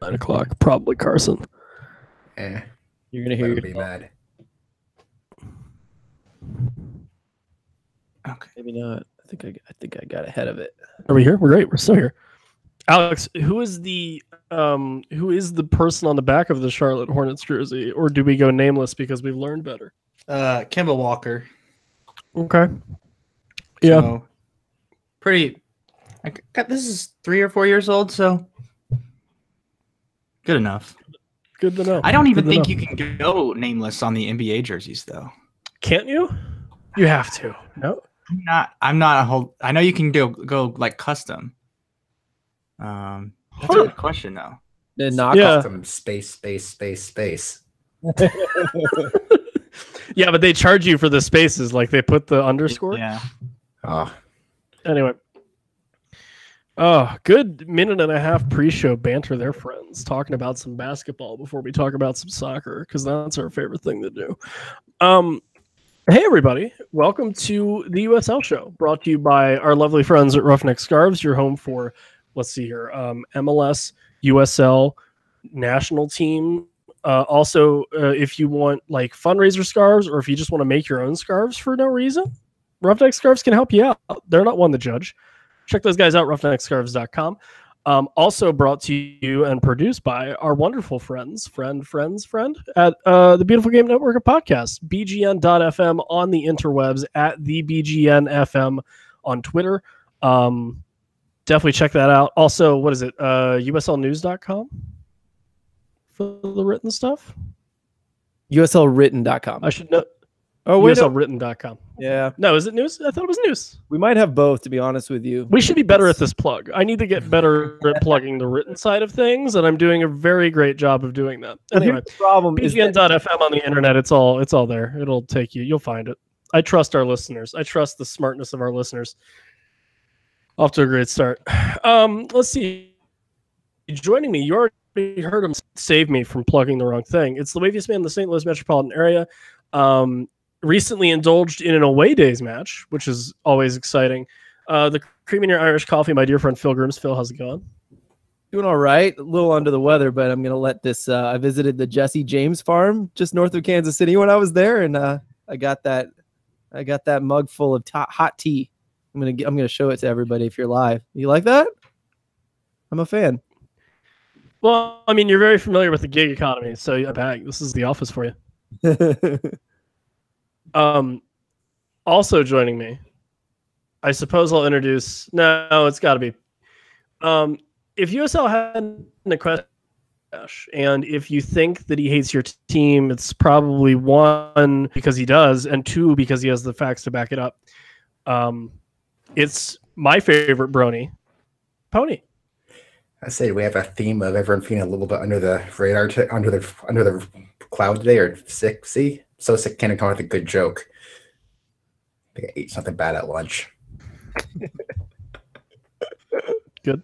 9 o'clock. Probably Carson. Eh, You're gonna hear let your him be mad. Okay. Maybe not. I think I got ahead of it. Are we here? We're great. We're still here. Alex, who is the person on the back of the Charlotte Hornets jersey, or do we go nameless because we've learned better? Kemba Walker. Okay. Yeah. So, pretty. This is 3 or 4 years old, so good enough. Good to know. I don't even think you can go nameless on the NBA jerseys, though. Can't you? You have to. No. I'm not a whole. I know you can go like custom. That's a good question, though. The knockoff. Yeah. Custom space. Yeah, but they charge you for the spaces. Like they put the underscore. Yeah. Oh, Anyway. Oh, good minute and a half pre-show banter there, friends. Talking about some basketball before we talk about some soccer, because that's our favorite thing to do. Hey, everybody. Welcome to the USL show, brought to you by our lovely friends at Roughneck Scarves, your home for, let's see here, MLS, USL, national team. Also, if you want like fundraiser scarves, or if you just want to make your own scarves for no reason, Roughneck Scarves can help you out. They're not one to judge. Check those guys out, roughneckscarves.com. Also brought to you and produced by our wonderful friends at the Beautiful Game Network of podcasts, bgn.fm on the interwebs, at the BGNFM on Twitter. Definitely check that out. Also, what is it? USLnews.com for the written stuff? USLwritten.com. I should know. Oh, wait. No. USLwritten.com. Yeah. No, is it news? I thought it was news. We might have both, to be honest with you. We should be better at this plug. I need to get better at plugging the written side of things, and I'm doing a very great job of doing that. Anyway, the problem is BGN.fm on the internet. It's all there. It'll take you. You'll find it. I trust our listeners. I trust the smartness of our listeners. Off to a great start. Let's see. Joining me, you already heard him save me from plugging the wrong thing. It's the waviest man in the St. Louis metropolitan area. Recently indulged in an away days match, which is always exciting. The Cream in Your Irish Coffee, my dear friend Phil Grims. Phil, how's it going? doing all right. A little under the weather, but I'm gonna let this. I visited the Jesse James farm just north of Kansas City when I was there, and I got that mug full of hot tea. I'm gonna show it to everybody if you're live. You like that? I'm a fan. Well, I mean, you're very familiar with the gig economy, so this is the office for you. Also joining me, I suppose I'll introduce. No, it's got to be. If USL had a question, and if you think that he hates your team, it's probably one because he does, and two because he has the facts to back it up. It's my favorite brony, Pony. I say we have a theme of everyone feeling a little bit under the radar, under the cloud today, or sick. See, so sick can't come with a good joke. I think I ate something bad at lunch. Good.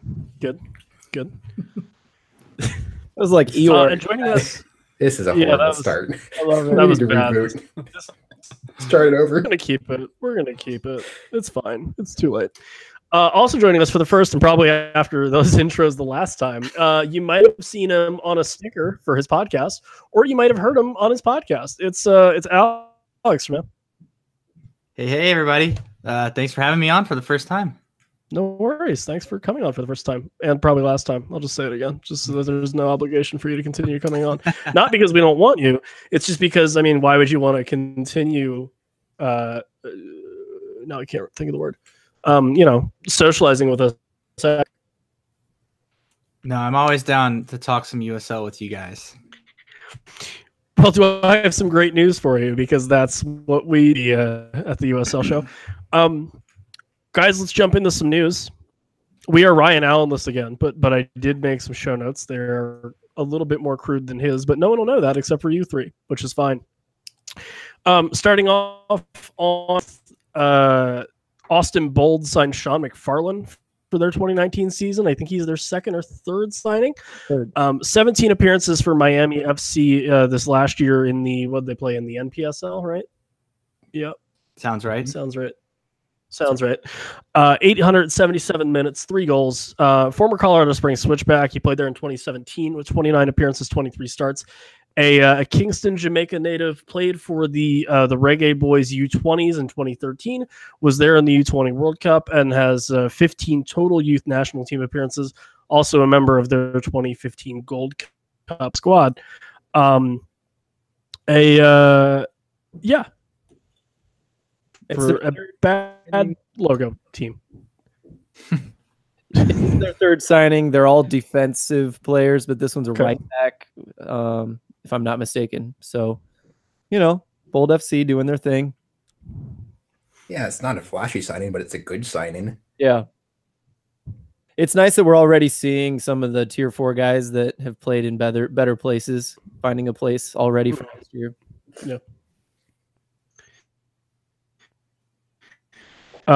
It was like Eeyore. And joining us. This is a horrible start. I love it. That was bad. Start it over. We're gonna keep it. It's fine. It's too late. Also joining us for the first and probably after those intros the last time, you might have seen him on a sticker for his podcast, or you might have heard him on his podcast. It's Alex, man. Hey, everybody. Thanks for having me on for the first time. No worries. Thanks for coming on for the first time and probably last time. I'll just say it again, just so that there's no obligation for you to continue coming on. Not because we don't want you. It's just because, I mean, why would you want to continue? No, I can't think of the word. Socializing with us. No, I'm always down to talk some USL with you guys. Well, do I have some great news for you, because that's what we do at the USL show. Guys, let's jump into some news. We are Ryan Allenless again, but I did make some show notes. They're a little bit more crude than his, but no one will know that except for you three, which is fine. Starting off on Austin Bold signed Sean McFarlane for their 2019 season. I think he's their second or third signing. 17 appearances for Miami FC this last year in the, what did they play in the NPSL, right? Yep. Sounds right. Sounds right. Sounds right. 877 minutes, 3 goals. Former Colorado Springs switchback. He played there in 2017 with 29 appearances, 23 starts. A Kingston, Jamaica native, played for the Reggae Boys U20s in 2013. Was there in the U20 World Cup and has 15 total youth national team appearances. Also a member of their 2015 Gold Cup squad. Yeah. For a bad logo team. It's their third signing. They're all defensive players, but this one's a right back, if I'm not mistaken. So, Bold FC doing their thing. Yeah, it's not a flashy signing, but it's a good signing. Yeah. It's nice that we're already seeing some of the tier 4 guys that have played in better places finding a place already for next year. Yeah.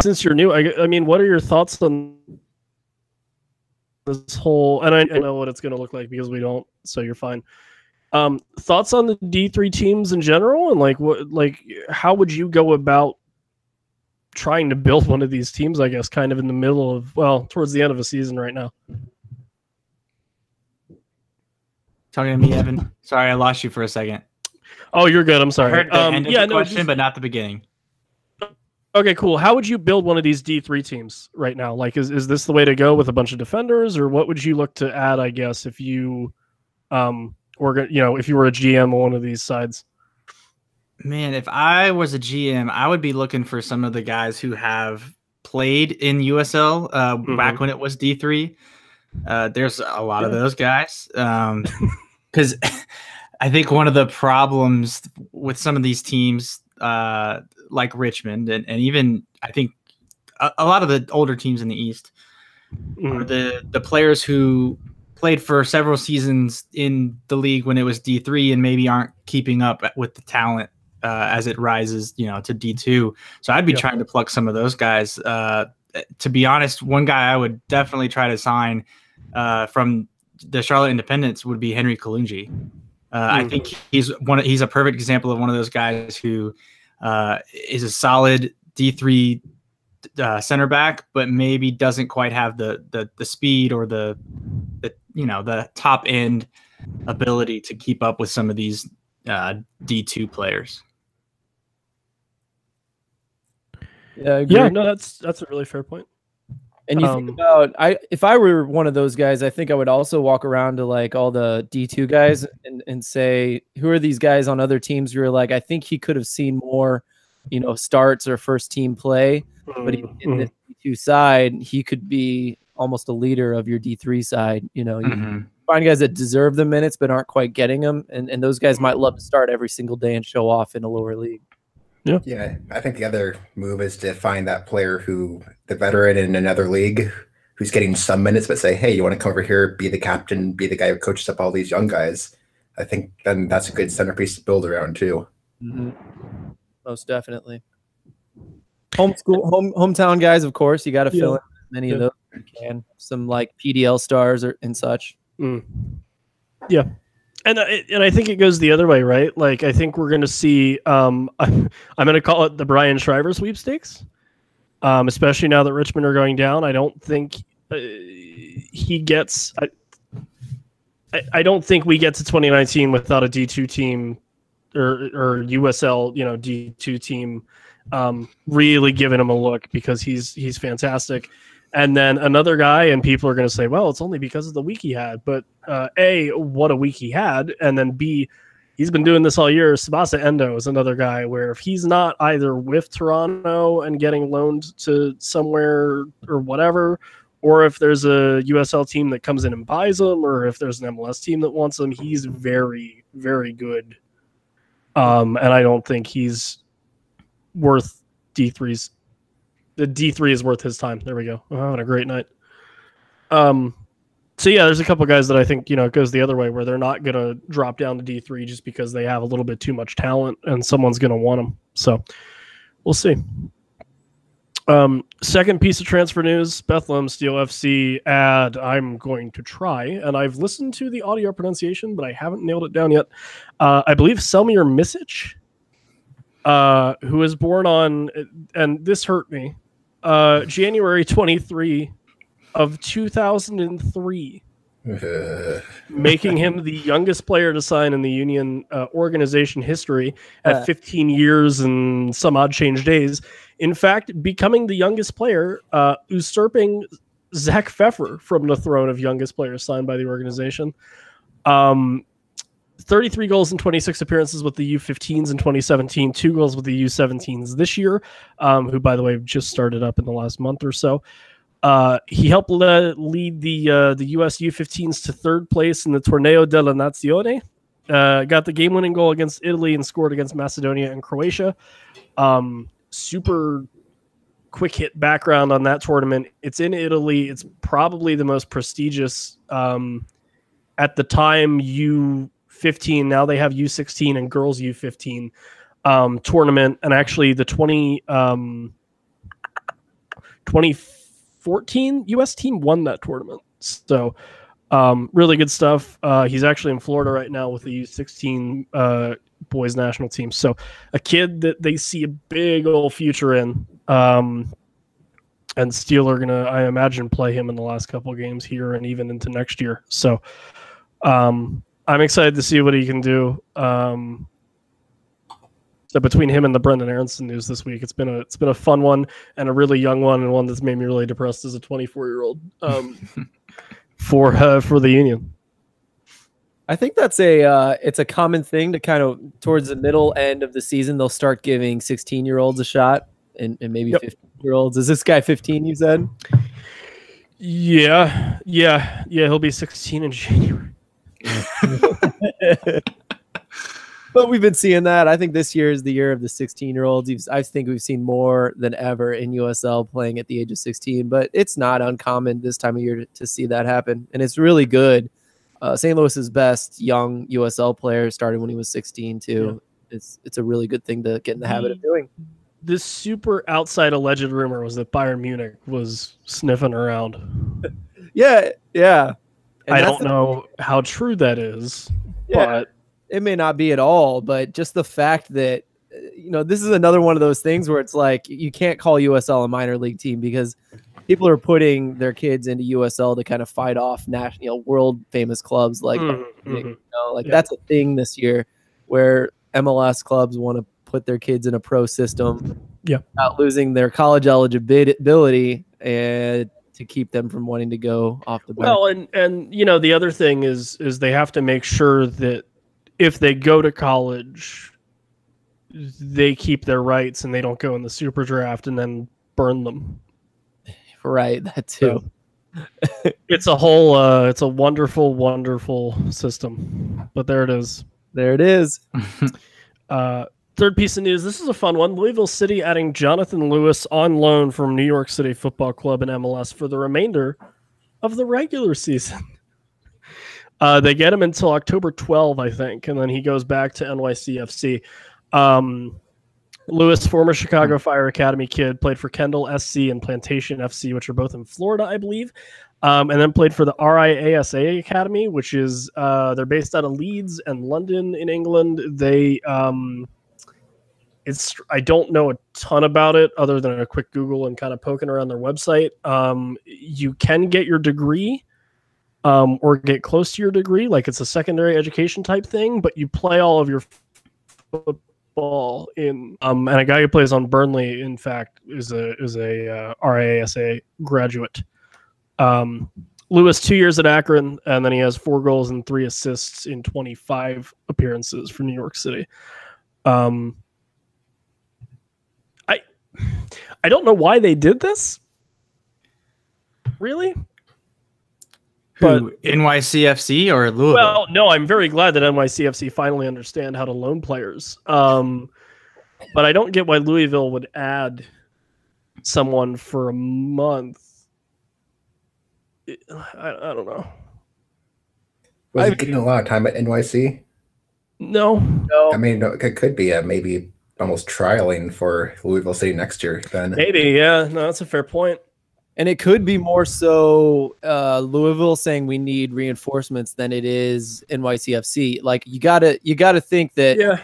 Since you're new, I mean, what are your thoughts on this whole? And I know what it's going to look like because we don't, so you're fine. Thoughts on the D3 teams in general, and how would you go about trying to build one of these teams? I guess kind of in the middle of, towards the end of a season right now. Talking to me, Evan. Sorry, I lost you for a second. Oh, you're good. I'm sorry. I heard the end of the question, but not the beginning. Okay, cool. How would you build one of these D3 teams right now? Like, is this the way to go with a bunch of defenders, or what would you look to add? I guess if you, if you were a GM on one of these sides. Man, if I was a GM, I would be looking for some of the guys who have played in USL back when it was D3. There's a lot of those guys because I think one of the problems with some of these teams. Like Richmond and even I think a lot of the older teams in the East are the players who played for several seasons in the league when it was D3 and maybe aren't keeping up with the talent as it rises, to D2. So I'd be trying to pluck some of those guys. To be honest, one guy I would definitely try to sign from the Charlotte Independents would be Henry Kalungi. I think he's a perfect example of one of those guys who is a solid D3 center back, but maybe doesn't quite have the speed or the top end ability to keep up with some of these D2 players. Yeah, no, that's a really fair point. And you think about, if I were one of those guys, I think I would also walk around to like all the D2 guys and say, who are these guys on other teams who are like, I think he could have seen more, starts or first team play, but in the D2 side, he could be almost a leader of your D3 side. You find guys that deserve the minutes but aren't quite getting them, and those guys might love to start every single day and show off in a lower league. Yeah, I think the other move is to find that player who, the veteran in another league, who's getting some minutes, but say, hey, you want to come over here, be the captain, be the guy who coaches up all these young guys. I think then that's a good centerpiece to build around too. Most definitely. Hometown guys, of course, you got to fill in as many of those as you can. Some like PDL stars and such. Yeah. And I think it goes the other way, right? Like, I think we're going to see, I'm going to call it the Brian Shriver sweepstakes, especially now that Richmond are going down. I don't think he gets, I don't think we get to 2019 without a D2 team or USL, D2 team really giving him a look, because he's fantastic. And then another guy, and people are going to say, well, it's only because of the week he had. But A, what a week he had. And then B, he's been doing this all year. Tsubasa Endo is another guy where if he's not either with Toronto and getting loaned to somewhere or whatever, or if there's a USL team that comes in and buys him, or if there's an MLS team that wants him, he's very, very good. And I don't think he's worth D3's. The D3 is worth his time. There we go. I'm having a great night. So yeah, there's a couple guys that I think, it goes the other way, where they're not going to drop down to D3 just because they have a little bit too much talent and someone's going to want them. So we'll see. Second piece of transfer news, Bethlehem Steel FC ad. I'm going to try, and I've listened to the audio pronunciation, but I haven't nailed it down yet. I believe Selmir Misic, who was born on, and this hurt me, January 23 of 2003, making him the youngest player to sign in the Union organization history at 15 years and some odd change days. In fact, becoming the youngest player, usurping Zach Pfeffer from the throne of youngest players signed by the organization. 33 goals in 26 appearances with the U15s in 2017, 2 goals with the U17s this year, who, by the way, just started up in the last month or so. He helped lead the US U15s to third place in the Torneo della Nazione. Got the game-winning goal against Italy and scored against Macedonia and Croatia. Super quick hit background on that tournament. It's in Italy. It's probably the most prestigious at the time U15. Now they have U16 and girls U15 tournament. And actually the 2014 US team won that tournament. So really good stuff. He's actually in Florida right now with the U16 boys national team. So a kid that they see a big old future in. And Steel are going to, I imagine, play him in the last couple of games here and even into next year. So I'm excited to see what he can do. So between him and the Brendan Aronson news this week, it's been a fun one and a really young one, and one that's made me really depressed as a 24-year-old for the Union. I think that's it's a common thing to kind of towards the middle end of the season, they'll start giving 16-year-olds a shot and maybe 15-year-olds. Is this guy 15, you said? Yeah. He'll be 16 in January. But we've been seeing that. I think this year is the year of the 16-year-olds. I think we've seen more than ever in USL playing at the age of 16, but it's not uncommon this time of year to see that happen. And it's really good. St. Louis's best young USL player started when he was 16 too. Yeah. It's a really good thing to get in the habit of doing. This super outside alleged rumor was that Bayern Munich was sniffing around. Yeah. And I don't know how true that is, but it may not be at all. But just the fact that, this is another one of those things where it's like you can't call USL a minor league team because people are putting their kids into USL to kind of fight off national, world famous clubs like, that's a thing this year where MLS clubs want to put their kids in a pro system, without losing their college eligibility and to keep them from wanting to go off the bench. Well, and the other thing is they have to make sure that if they go to college, they keep their rights and they don't go in the super draft and then burn them. Right, that too. So, it's a whole it's a wonderful, wonderful system. But there it is. Third piece of news. This is a fun one. Louisville City adding Jonathan Lewis on loan from New York City Football Club and MLS for the remainder of the regular season. They get him until October 12, I think, and then he goes back to NYCFC. Lewis, former Chicago Fire Academy kid, played for Kendall SC and Plantation FC, which are both in Florida, I believe, and then played for the RIASA Academy, which is they're based out of Leeds and London in England. They I don't know a ton about it other than a quick Google and kind of poking around their website. You can get your degree or get close to your degree, like it's a secondary education type thing, but you play all of your football in and a guy who plays on Burnley, in fact, is a RIASA graduate. Lewis, 2 years at Akron, and then he has 4 goals and 3 assists in 25 appearances for New York City. I don't know why they did this. Really? Who, NYCFC or Louisville? Well, no, I'm very glad that NYCFC finally understand how to loan players. But I don't get why Louisville would add someone for a month. I don't know. Was he getting a lot of time at NYC? No. I mean, it could be maybe almost trialing for Louisville City next year then. Maybe, yeah. No, that's a fair point. And it could be more so Louisville saying we need reinforcements than it is NYCFC. Like you gotta think that,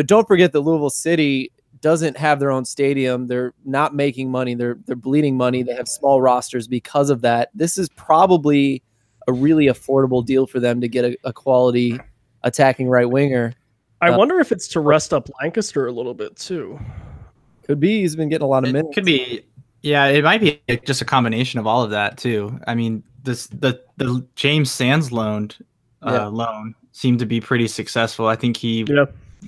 don't forget that Louisville City doesn't have their own stadium. They're not making money. They're bleeding money. They have small rosters because of that. This is probably a really affordable deal for them to get a quality attacking right winger. I wonder if it's to rest up Lancaster a little bit too. Could be. He's been getting a lot of minutes. Could be. Yeah, it might be just a combination of all of that too. I mean, the James Sands loan seemed to be pretty successful. I think he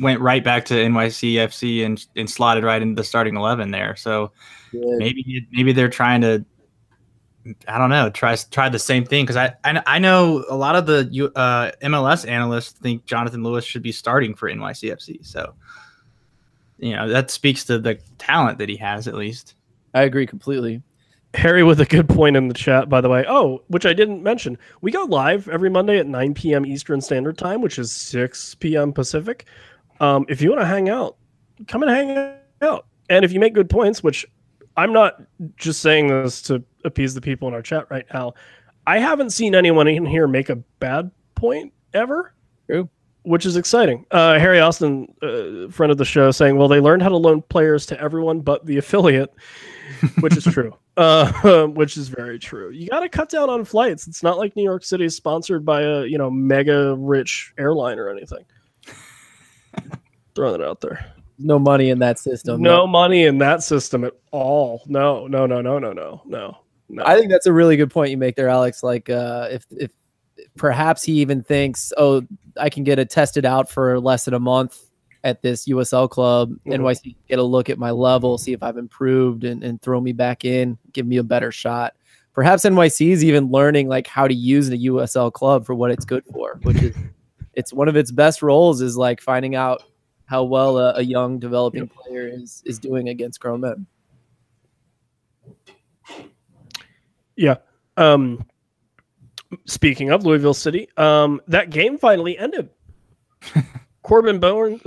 went right back to NYCFC and slotted right into the starting 11 there. So maybe they're trying to, I don't know, try the same thing, because I know a lot of the MLS analysts think Jonathan Lewis should be starting for NYCFC. So that speaks to the talent that he has, at least. I agree completely. Harry with a good point in the chat, by the way. Oh, which I didn't mention. We go live every Monday at 9 p.m. Eastern Standard Time, which is 6 p.m. Pacific. If you want to hang out, come and hang out. And if you make good points, which I'm not just saying this to appease the people in our chat right now, I haven't seen anyone in here make a bad point ever. True. Which is exciting. Harry Austin, friend of the show, saying, well, they learned how to loan players to everyone but the affiliate, which is true. Which is very true. You got to cut down on flights. It's not like New York City is sponsored by a mega rich airline or anything. Throwing it out there. No money in that system. No money in that system at all. No. I think that's a really good point you make there, Alex. Like if perhaps he even thinks, oh, I can get it tested out for less than a month at this USL club. NYC, get a look at my level, see if I've improved, and throw me back in, give me a better shot. Perhaps NYC is even learning like how to use a USL club for what it's good for, which is it's one of its best roles, is like finding out how well a young developing player is doing against grown men. Yeah. Speaking of Louisville City, that game finally ended. Corbin Bourne,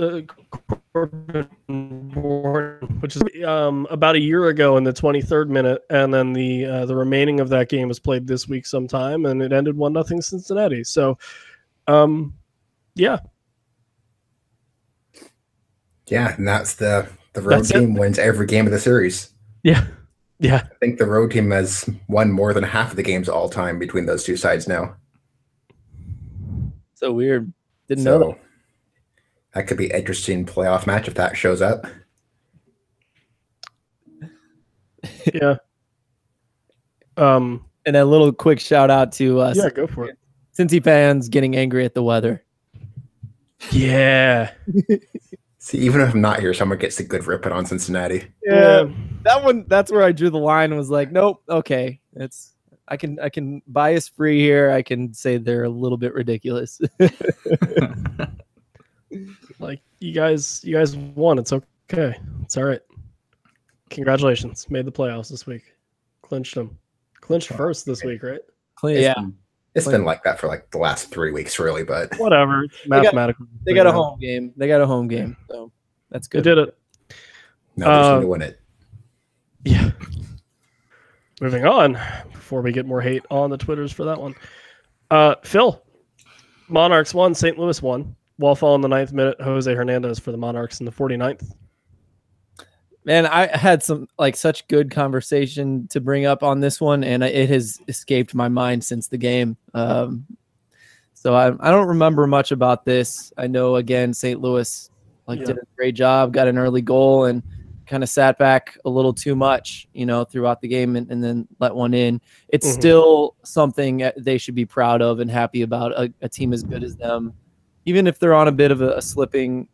which is about a year ago in the 23rd minute, and then the remaining of that game was played this week sometime, and it ended 1-0 Cincinnati. So, yeah, and that's the road team wins every game of the series. Yeah. I think the road team has won more than half of the games all time between those two sides now. So weird. Didn't know that. That could be an interesting playoff match if that shows up. Yeah. And a little quick shout out to us. Yeah, go for it. Cincy fans getting angry at the weather. Yeah. See, even if I'm not here, someone gets a good ripping on Cincinnati. Yeah. That's where I drew the line, was like, nope, okay. I can bias free here. I can say they're a little bit ridiculous. Like you guys won. It's okay. It's all right. Congratulations. Made the playoffs this week. Clinched them. Clinched first this week, right? It's been like that for like the last 3 weeks, really, but whatever. Mathematically. They got a home game. So that's good. They did it. No, they just need to win it. Yeah. Moving on before we get more hate on the Twitters for that one. Phil, Monarchs won, St. Louis won. Wallfall in the 9th minute, Jose Hernandez for the Monarchs in the 49th. Man, I had such good conversation to bring up on this one, and it has escaped my mind since the game. So I don't remember much about this. I know, again, St. Louis did a great job, got an early goal, and kind of sat back a little too much, throughout the game, and then let one in. It's still something they should be proud of and happy about, a team as good as them, even if they're on a bit of a slipping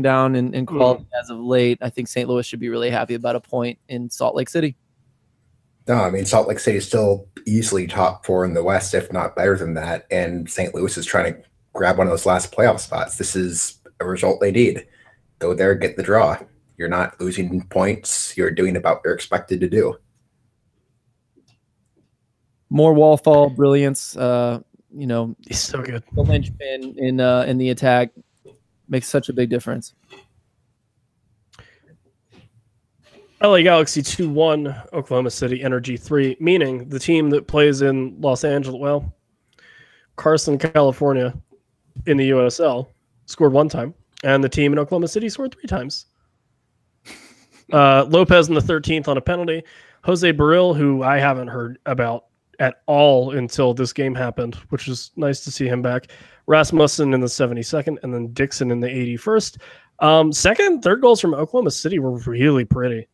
down in quality as of late. I think St. Louis should be really happy about a point in Salt Lake City. No, I mean, Salt Lake City is still easily top 4 in the West, if not better than that. And St. Louis is trying to grab one of those last playoff spots. This is a result they need. Go there, get the draw. You're not losing points. You're doing about what you're expected to do. More Wallfall brilliance. He's so good. The linchpin in the attack makes such a big difference. LA Galaxy 2-1, Oklahoma City Energy 3, meaning the team that plays in Los Angeles, Carson, California in the USL scored 1 time, and the team in Oklahoma City scored 3 times. Lopez in the 13th on a penalty. Jose Barril, who I haven't heard about at all until this game happened, which is nice to see him back. Rasmussen in the 72nd, and then Dixon in the 81st. Second, third goals from Oklahoma City were really pretty.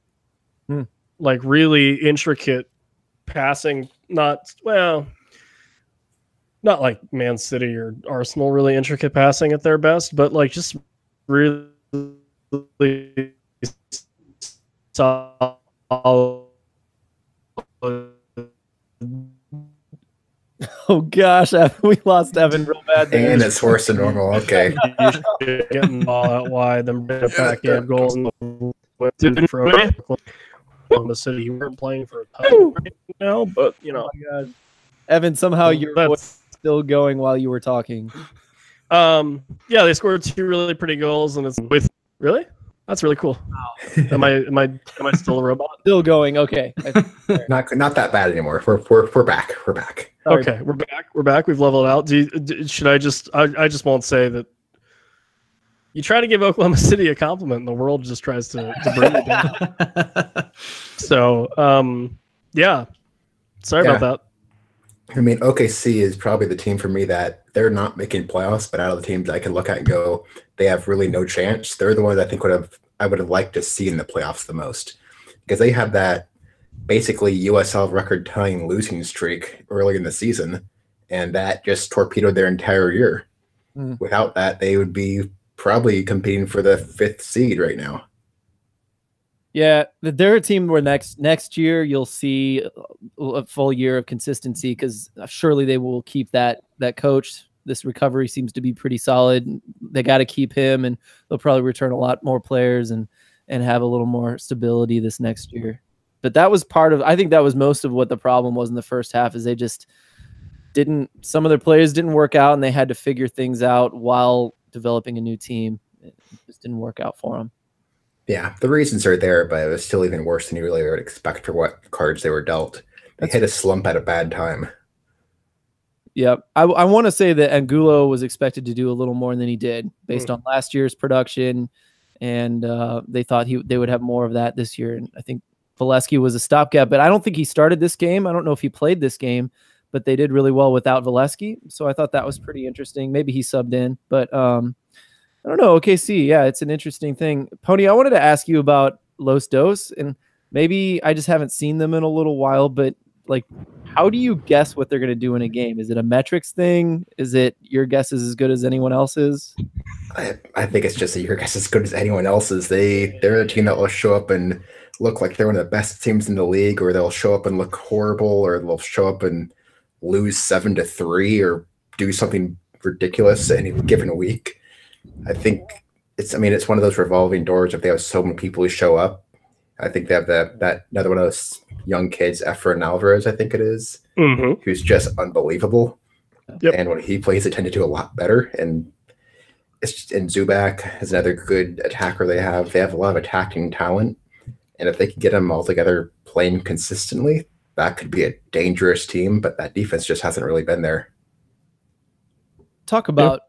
Like really intricate passing, not like Man City or Arsenal really intricate passing at their best, but like just really solid. Oh gosh, we lost Evan real bad there. And it's worse than normal. Okay. Getting the ball out wide, then bring it back in goals. For Oklahoma City, you weren't playing for a title right now, but you know, Evan, somehow your voice was still going while you were talking. Yeah, they scored 2 really pretty goals, and it's with really. That's really cool. Am I still a robot? Still going. Okay. Not that bad anymore. We're back. We're back. Sorry. Okay, we're back. We're back. We've leveled out. Should I just? I just won't say that. You try to give Oklahoma City a compliment, and the world just tries to bring it down. So, yeah. Sorry about that. I mean, OKC is probably the team for me that they're not making playoffs, but out of the teams I can look at and go, they have really no chance. They're the ones I think I would have liked to see in the playoffs the most, because they have that basically USL record-tying losing streak early in the season, and that just torpedoed their entire year. Without that, they would be probably competing for the 5th seed right now. Yeah, they're a team where next year you'll see a full year of consistency, because surely they will keep that coach. This recovery seems to be pretty solid. They got to keep him, and they'll probably return a lot more players and have a little more stability this next year. But that was I think that was most of what the problem was in the first half, is they just some of their players didn't work out, and they had to figure things out while developing a new team. It just didn't work out for them. Yeah, the reasons are there, but it was still even worse than you really would expect for what cards they were dealt. They hit a slump at a bad time. Yeah, I want to say that Angulo was expected to do a little more than he did based on last year's production, and they thought they would have more of that this year. And I think Valesky was a stopgap, but I don't think he started this game. I don't know if he played this game, but they did really well without Valesky. So I thought that was pretty interesting. Maybe he subbed in, but I don't know. OKC, yeah, it's an interesting thing. Pony, I wanted to ask you about Los Dos, and maybe I just haven't seen them in a little while, but like, how do you guess what they're going to do in a game? Is it a metrics thing? Is it your guess is as good as anyone else's? I think it's just that your guess is as good as anyone else's. They're a team that will show up and look like they're one of the best teams in the league, or they'll show up and look horrible, or they'll show up and lose 7-3 or do something ridiculous any given week. I think it's one of those revolving doors. If they have so many people who show up, I think they have that another one of those young kids, Efrain Alvarez, I think it is, who's just unbelievable. Yep. And when he plays, they tend to do a lot better. And Zubac is another good attacker they have. They have a lot of attacking talent. And if they can get them all together playing consistently, that could be a dangerous team. But that defense just hasn't really been there. Talk about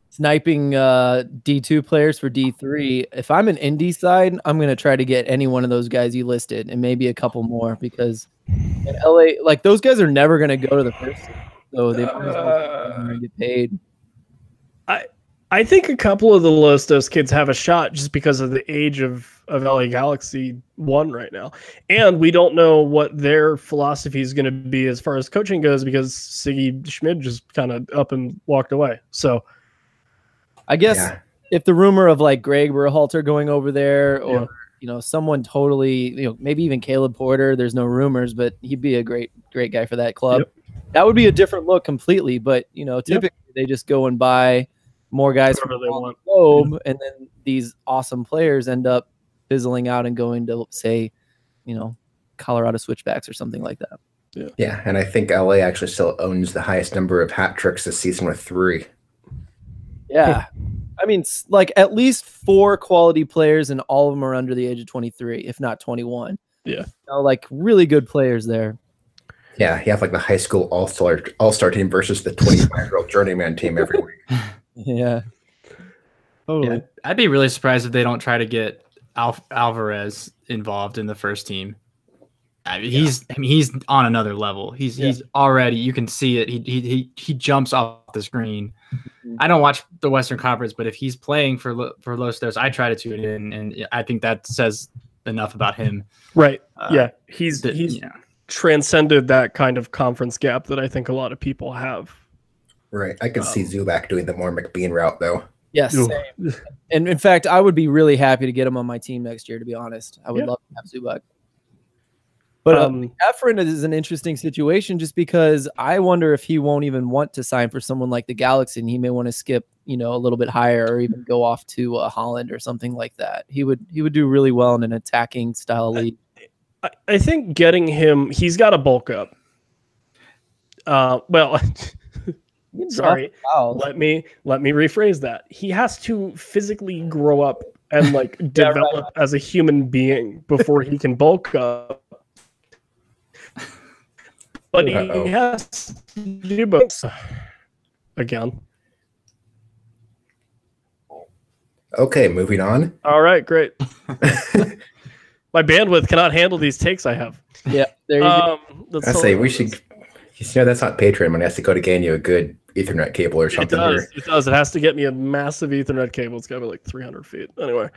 sniping D2 players for D3. If I'm an indie side, I'm going to try to get any one of those guys you listed, and maybe a couple more, because in LA, like, those guys are never going to go to the first team, so they get paid. I think a couple of the Los Dos kids have a shot just because of the age of LA Galaxy 1 right now. And we don't know what their philosophy is going to be as far as coaching goes, because Siggy Schmid just kind of up and walked away. So I guess if the rumor of like Greg Berhalter going over there, or someone totally, maybe even Caleb Porter, there's no rumors, but he'd be a great guy for that club. Yep. That would be a different look completely. But typically they just go and buy more guys from the globe, and then these awesome players end up fizzling out and going to, say, Colorado Switchbacks or something like that. Yeah, and I think LA actually still owns the highest number of hat tricks this season with 3. Yeah. I mean, like, at least 4 quality players, and all of them are under the age of 23, if not 21. Yeah. Like, really good players there. Yeah, you have like the high school all-star team versus the 25-year-old journeyman team every week. Yeah. Totally. Yeah, I'd be really surprised if they don't try to get Alvarez involved in the first team, I mean, he's on another level. He's already, you can see it. He jumps off the screen. I don't watch the Western Conference, but if he's playing for Los Dos, I try to tune in, and I think that says enough about him. Right. He's transcended that kind of conference gap that I think a lot of people have. Right. I could see Zubac doing the more McBean route, though. Yes. Same. And in fact, I would be really happy to get him on my team next year, to be honest. I would love to have Zubac. But Efren is an interesting situation just because I wonder if he won't even want to sign for someone like the Galaxy, and he may want to skip, a little bit higher or even go off to Holland or something like that. He would do really well in an attacking style league. I think getting him, he's got to bulk up. Sorry. Let me rephrase that. He has to physically grow up and develop as a human being before he can bulk up. But he has to do both. Again. Okay, moving on. All right, great. My bandwidth cannot handle these takes I have. Yeah, there you go. I say we should. That's not Patreon money. It has to go to getting you a good Ethernet cable or something. It does. It has to get me a massive Ethernet cable. It's got to be 300 feet. Anyway,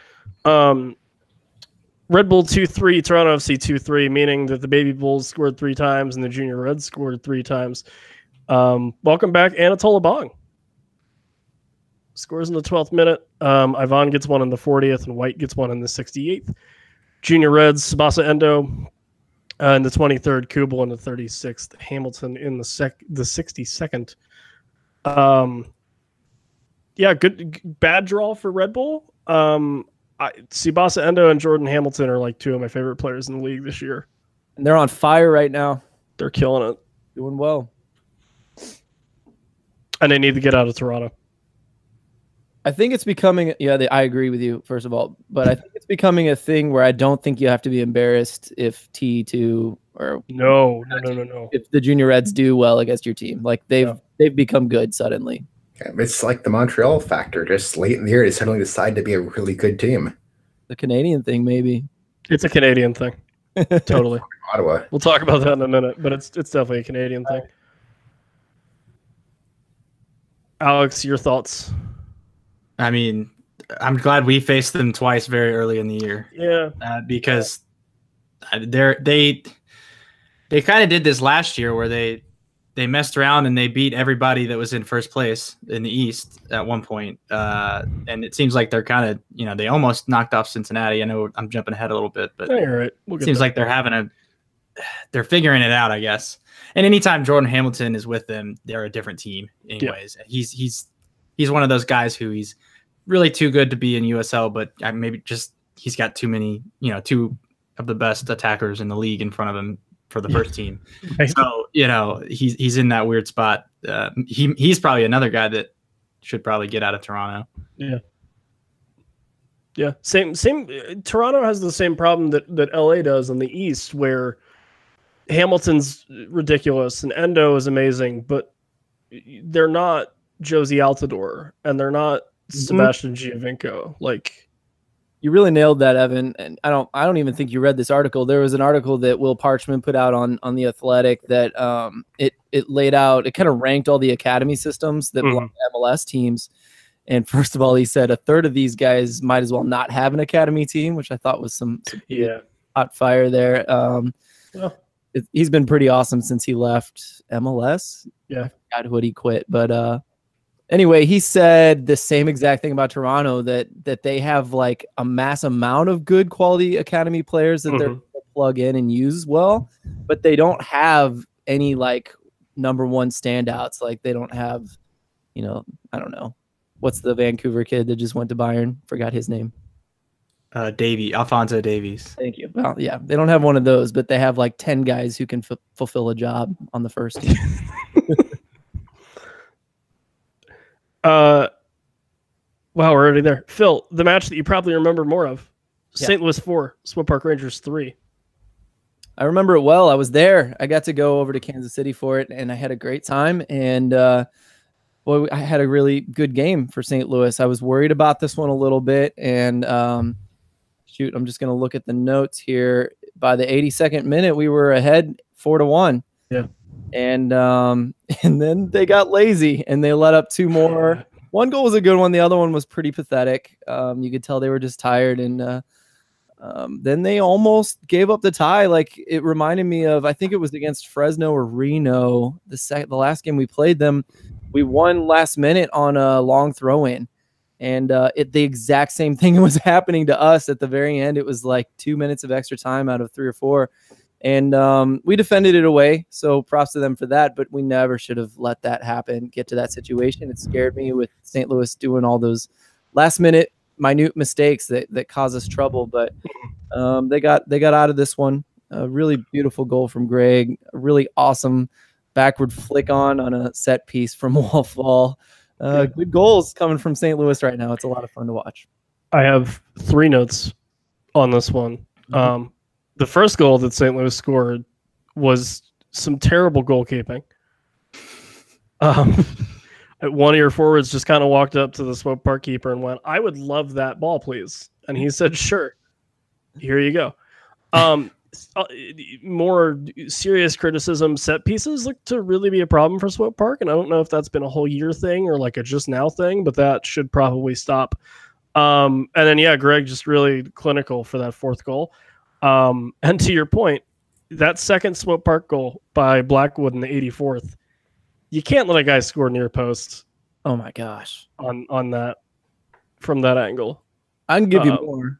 Red Bull 2-3, Toronto FC 2-3, meaning that the Baby Bulls scored 3 times and the Junior Reds scored 3 times. Welcome back, Anatola Bong. Scores in the 12th minute. Ivan gets one in the 40th, and White gets one in the 68th. Junior Reds, Tsubasa Endo in the 23rd, Kubel in the 36th, Hamilton in the 62nd. Good bad draw for Red Bull. Tsubasa Endo and Jordan Hamilton are 2 of my favorite players in the league this year. And they're on fire right now. They're killing it. Doing well. And they need to get out of Toronto. I think it's becoming, I agree with you, first of all, but I think it's becoming a thing where I don't think you have to be embarrassed if T2 or no. If the Junior Reds do well against your team, they've become good suddenly. It's like the Montreal factor. Just late in the year, they suddenly decide to be a really good team. The Canadian thing, maybe. It's a Canadian thing. Totally. Ottawa. We'll talk about that in a minute, but it's definitely a Canadian thing. Alex, your thoughts? I mean, I'm glad we faced them twice very early in the year. Yeah. Because they kind of did this last year where they messed around and they beat everybody that was in first place in the East at one point. And it seems like they're kind of, they almost knocked off Cincinnati. I know I'm jumping ahead a little bit, but right. It seems like they're figuring it out, I guess. And anytime Jordan Hamilton is with them, they're a different team anyways. Yeah. He's one of those guys who he's really too good to be in USL, but maybe just he's got too many, 2 of the best attackers in the league in front of him for the first team. Right. So, he's in that weird spot. He's probably another guy that should probably get out of Toronto. Yeah. Yeah. Same. Toronto has the same problem that LA does in the East, where Hamilton's ridiculous and Endo is amazing, but they're not Josie Altidore and they're not Sebastian Giovinco. You really nailed that, Evan. And I don't even think you read this article. There was an article that Will Parchman put out on The Athletic that it laid out, it kind of ranked all the academy systems that belong to MLS teams. And first of all, he said a third of these guys might as well not have an academy team, which I thought was some hot fire there. He's been pretty awesome since he left MLS. Yeah. I forgot what he quit, but anyway, he said the same exact thing about Toronto, that they have a mass amount of good quality academy players that they're plug in and use well, but they don't have any number one standouts. They don't have, I don't know. What's the Vancouver kid that just went to Bayern? Forgot his name. Alphonso Davies. Thank you. Well, yeah, they don't have one of those, but they have 10 guys who can fulfill a job on the first team. Wow, we're already there. Phil, the match that you probably remember more of. St. Louis 4, Swift Park Rangers 3. I remember it well. I was there. I got to go over to Kansas City for it, and I had a great time. And I had a really good game for St. Louis. I was worried about this one a little bit, and shoot, I'm just going to look at the notes here. By the 82nd minute, we were ahead 4-1. Yeah. And then they got lazy and they let up 2 more. One goal was a good one. The other one was pretty pathetic. You could tell they were just tired. And then they almost gave up the tie. Like, it reminded me of, I think it was against Fresno or Reno, the last game we played them. We won last minute on a long throw-in. And the exact same thing was happening to us at the very end. It was like 2 minutes of extra time out of 3 or 4. And we defended it away. So props to them for that. But we never should have let that happen, get to that situation. It scared me with St. Louis doing all those last-minute minute mistakes that cause us trouble. But they got out of this one. A really beautiful goal from Greg. A really awesome backward flick on a set piece from Wallfall. Good goals coming from St. Louis right now. It's a lot of fun to watch. I have 3 notes on this one. The first goal that St. Louis scored was some terrible goalkeeping. One of your forwards just kind of walked up to the Swope Park keeper and went, "I would love that ball, please." And he said, "Sure, here you go." More serious criticism, set pieces look to really be a problem for Swope Park, and I don't know if that's been a whole year thing or like a just now thing, but that should probably stop. And then Greg just really clinical for that 4th goal. And to your point, that second Swope Park goal by Blackwood in the 84th, you can't let a guy score near post. Oh my gosh, on that from that angle. I can give you more.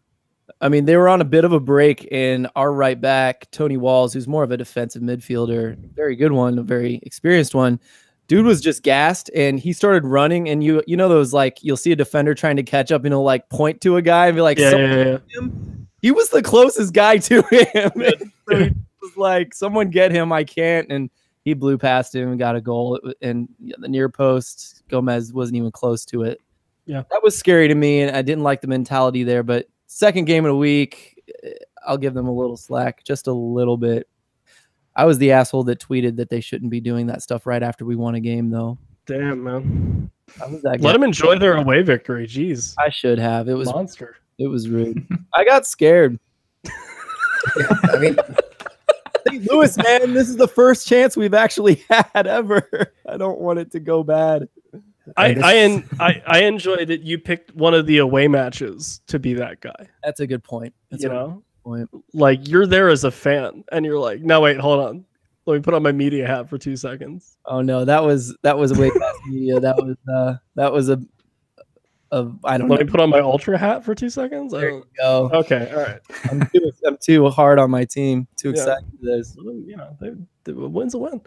I mean, they were on a bit of a break, and our right back, Tony Walls, who's more of a defensive midfielder, very good one, a very experienced one. Dude was just gassed, and he started running, and you know those, like, you'll see a defender trying to catch up, like point to a guy and be like, him. He was the closest guy to him. So he was like, someone get him, I can't. And he blew past him and got a goal. And the near post, Gomez wasn't even close to it. Yeah, that was scary to me, and I didn't like the mentality there, but second game of the week, I'll give them a little slack, just a little bit. I was the asshole that tweeted that they shouldn't be doing that stuff right after we won a game, though. Damn, man. I was that guy. Let them enjoy their away victory. Jeez. I should have. It was monster. It was rude. I got scared. I mean, St. Louis, man, this is the first chance we've actually had ever. I don't want it to go bad. I enjoy that you picked one of the away matches to be that guy. That's a good point. That's a good point. Like, you're there as a fan, and you're like, no, wait, hold on. Let me put on my media hat for 2 seconds. Oh no, that was way past media. That was a I don't know. Let me put on my ultra hat for 2 seconds. There you go. Okay, all right. I'm too hard on my team. Too excited for this. The win's a win.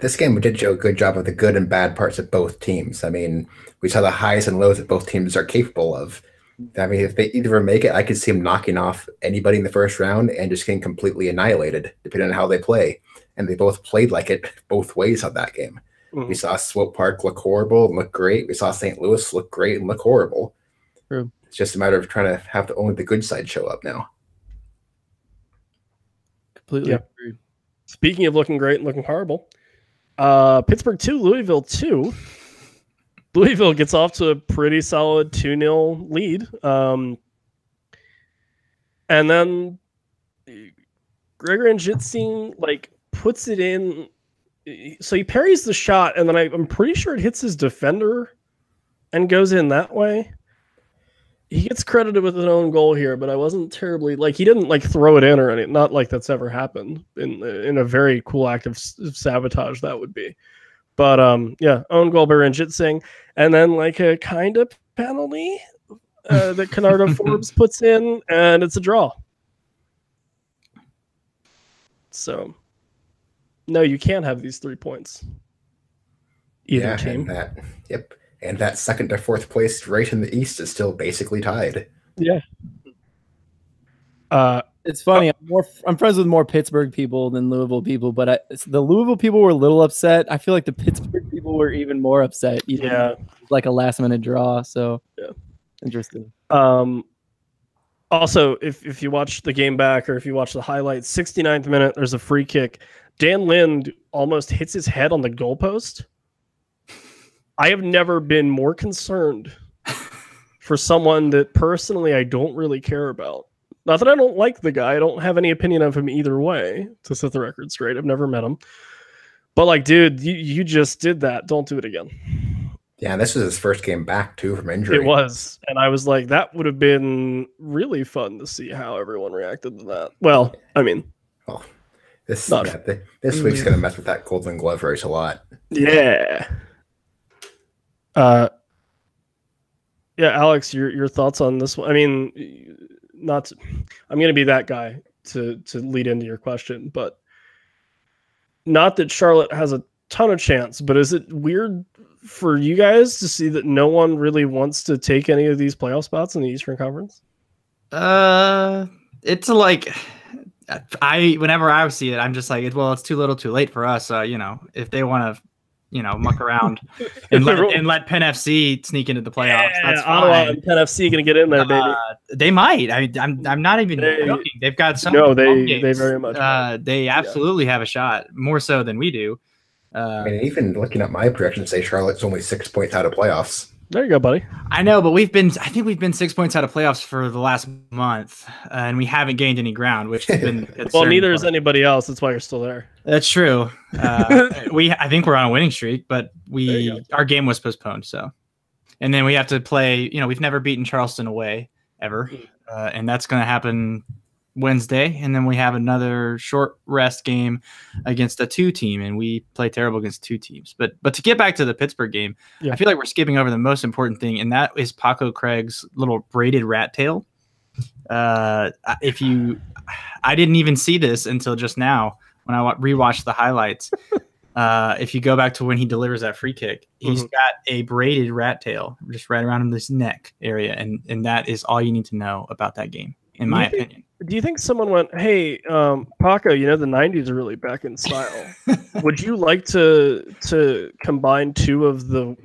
This game did show a good job of the good and bad parts of both teams. I mean, we saw the highs and lows that both teams are capable of. I mean, if they either make it, I could see them knocking off anybody in the first round and just getting completely annihilated, depending on how they play. And they both played like it both ways on that game. Mm-hmm. We saw Swope Park look horrible and look great. We saw St. Louis look great and look horrible. True. It's just a matter of trying to have only the good side show up now. Completely agreed. Speaking of looking great and looking horrible, Pittsburgh 2, Louisville 2. Louisville gets off to a pretty solid 2-0 lead. And then Gregory Njitsing, puts it in. So he parries the shot, and then I'm pretty sure it hits his defender and goes in that way. He gets credited with an own goal here, but I wasn't terribly he didn't throw it in or anything. Not like that's ever happened in a very cool act of sabotage that would be. But own goal by Ranjit Singh, and then a kind of penalty that Canardo Forbes puts in, and it's a draw. So no, you can't have these 3 points. Either team. And that second to fourth place right in the East is still basically tied. Yeah. It's funny. I'm friends with more Pittsburgh people than Louisville people, but the Louisville people were a little upset. I feel like the Pittsburgh people were even more upset. Like a last minute draw. So interesting. Also, if you watch the game back or if you watch the highlights, 69th minute, there's a free kick. Dan Lind almost hits his head on the goalpost. I have never been more concerned for someone that personally I don't really care about. Not that I don't like the guy. I don't have any opinion of him either way, to set the record straight. I've never met him. But like, dude, you just did that. Don't do it again. Yeah, this was his first game back too from injury. It was. And I was like, that would have been really fun to see how everyone reacted to that. Well, I mean, this week's gonna mess with that Golden Glove race a lot. Yeah. Yeah, Alex, your thoughts on this one? I mean, I'm going to be that guy to lead into your question, but not that Charlotte has a ton of chance, but is it weird for you guys to see that no one really wants to take any of these playoff spots in the Eastern Conference? It's like whenever I see it, I'm just like, well, it's too little, too late for us. If they want to, muck around and let Penn FC sneak into the playoffs. That's fine. Penn FC gonna get in there, baby. They might. I'm not even joking. They've got some. No, they very much. They absolutely have a shot, more so than we do. I mean, even looking at my projections, say Charlotte's only 6 points out of playoffs. There you go, buddy. I know, but I think we've been 6 points out of playoffs for the last month, and we haven't gained any ground, which has been well, neither is anybody else. That's why you're still there. That's true. I think we're on a winning streak, but our game was postponed. So, and then we have to play. We've never beaten Charleston away ever, and that's going to happen Wednesday, and then we have another short rest game against a 2 team, and we play terrible against 2 teams. But to get back to the Pittsburgh game, I feel like we're skipping over the most important thing, and that is Paco Craig's little braided rat tail. I didn't even see this until just now when I rewatched the highlights. If you go back to when he delivers that free kick, he's got a braided rat tail just right around his neck area, and that is all you need to know about that game, in my opinion. Do you think someone went, hey, Paco, the 90s are really back in style. Would you like to combine 2 of the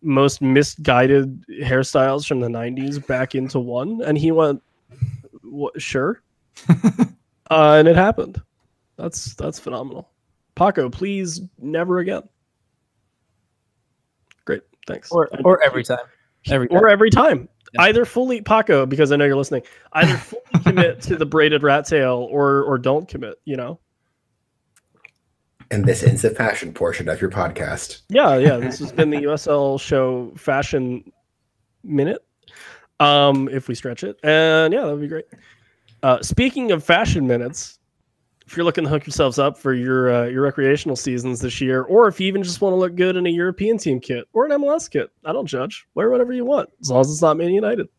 most misguided hairstyles from the 90s back into one? And he went, sure. And it happened. That's phenomenal. Paco, please never again. Great. Thanks. Or every time. Or every time. Either fully, Paco, because I know you're listening, either fully commit to the braided rat tail or don't commit, And this ends the fashion portion of your podcast. Yeah. This has been the USL show Fashion Minute, if we stretch it. And yeah, that would be great. Speaking of fashion minutes, if you're looking to hook yourselves up for your recreational seasons this year, or if you even just want to look good in a European team kit or an MLS kit, I don't judge. Wear whatever you want, as long as it's not Man United.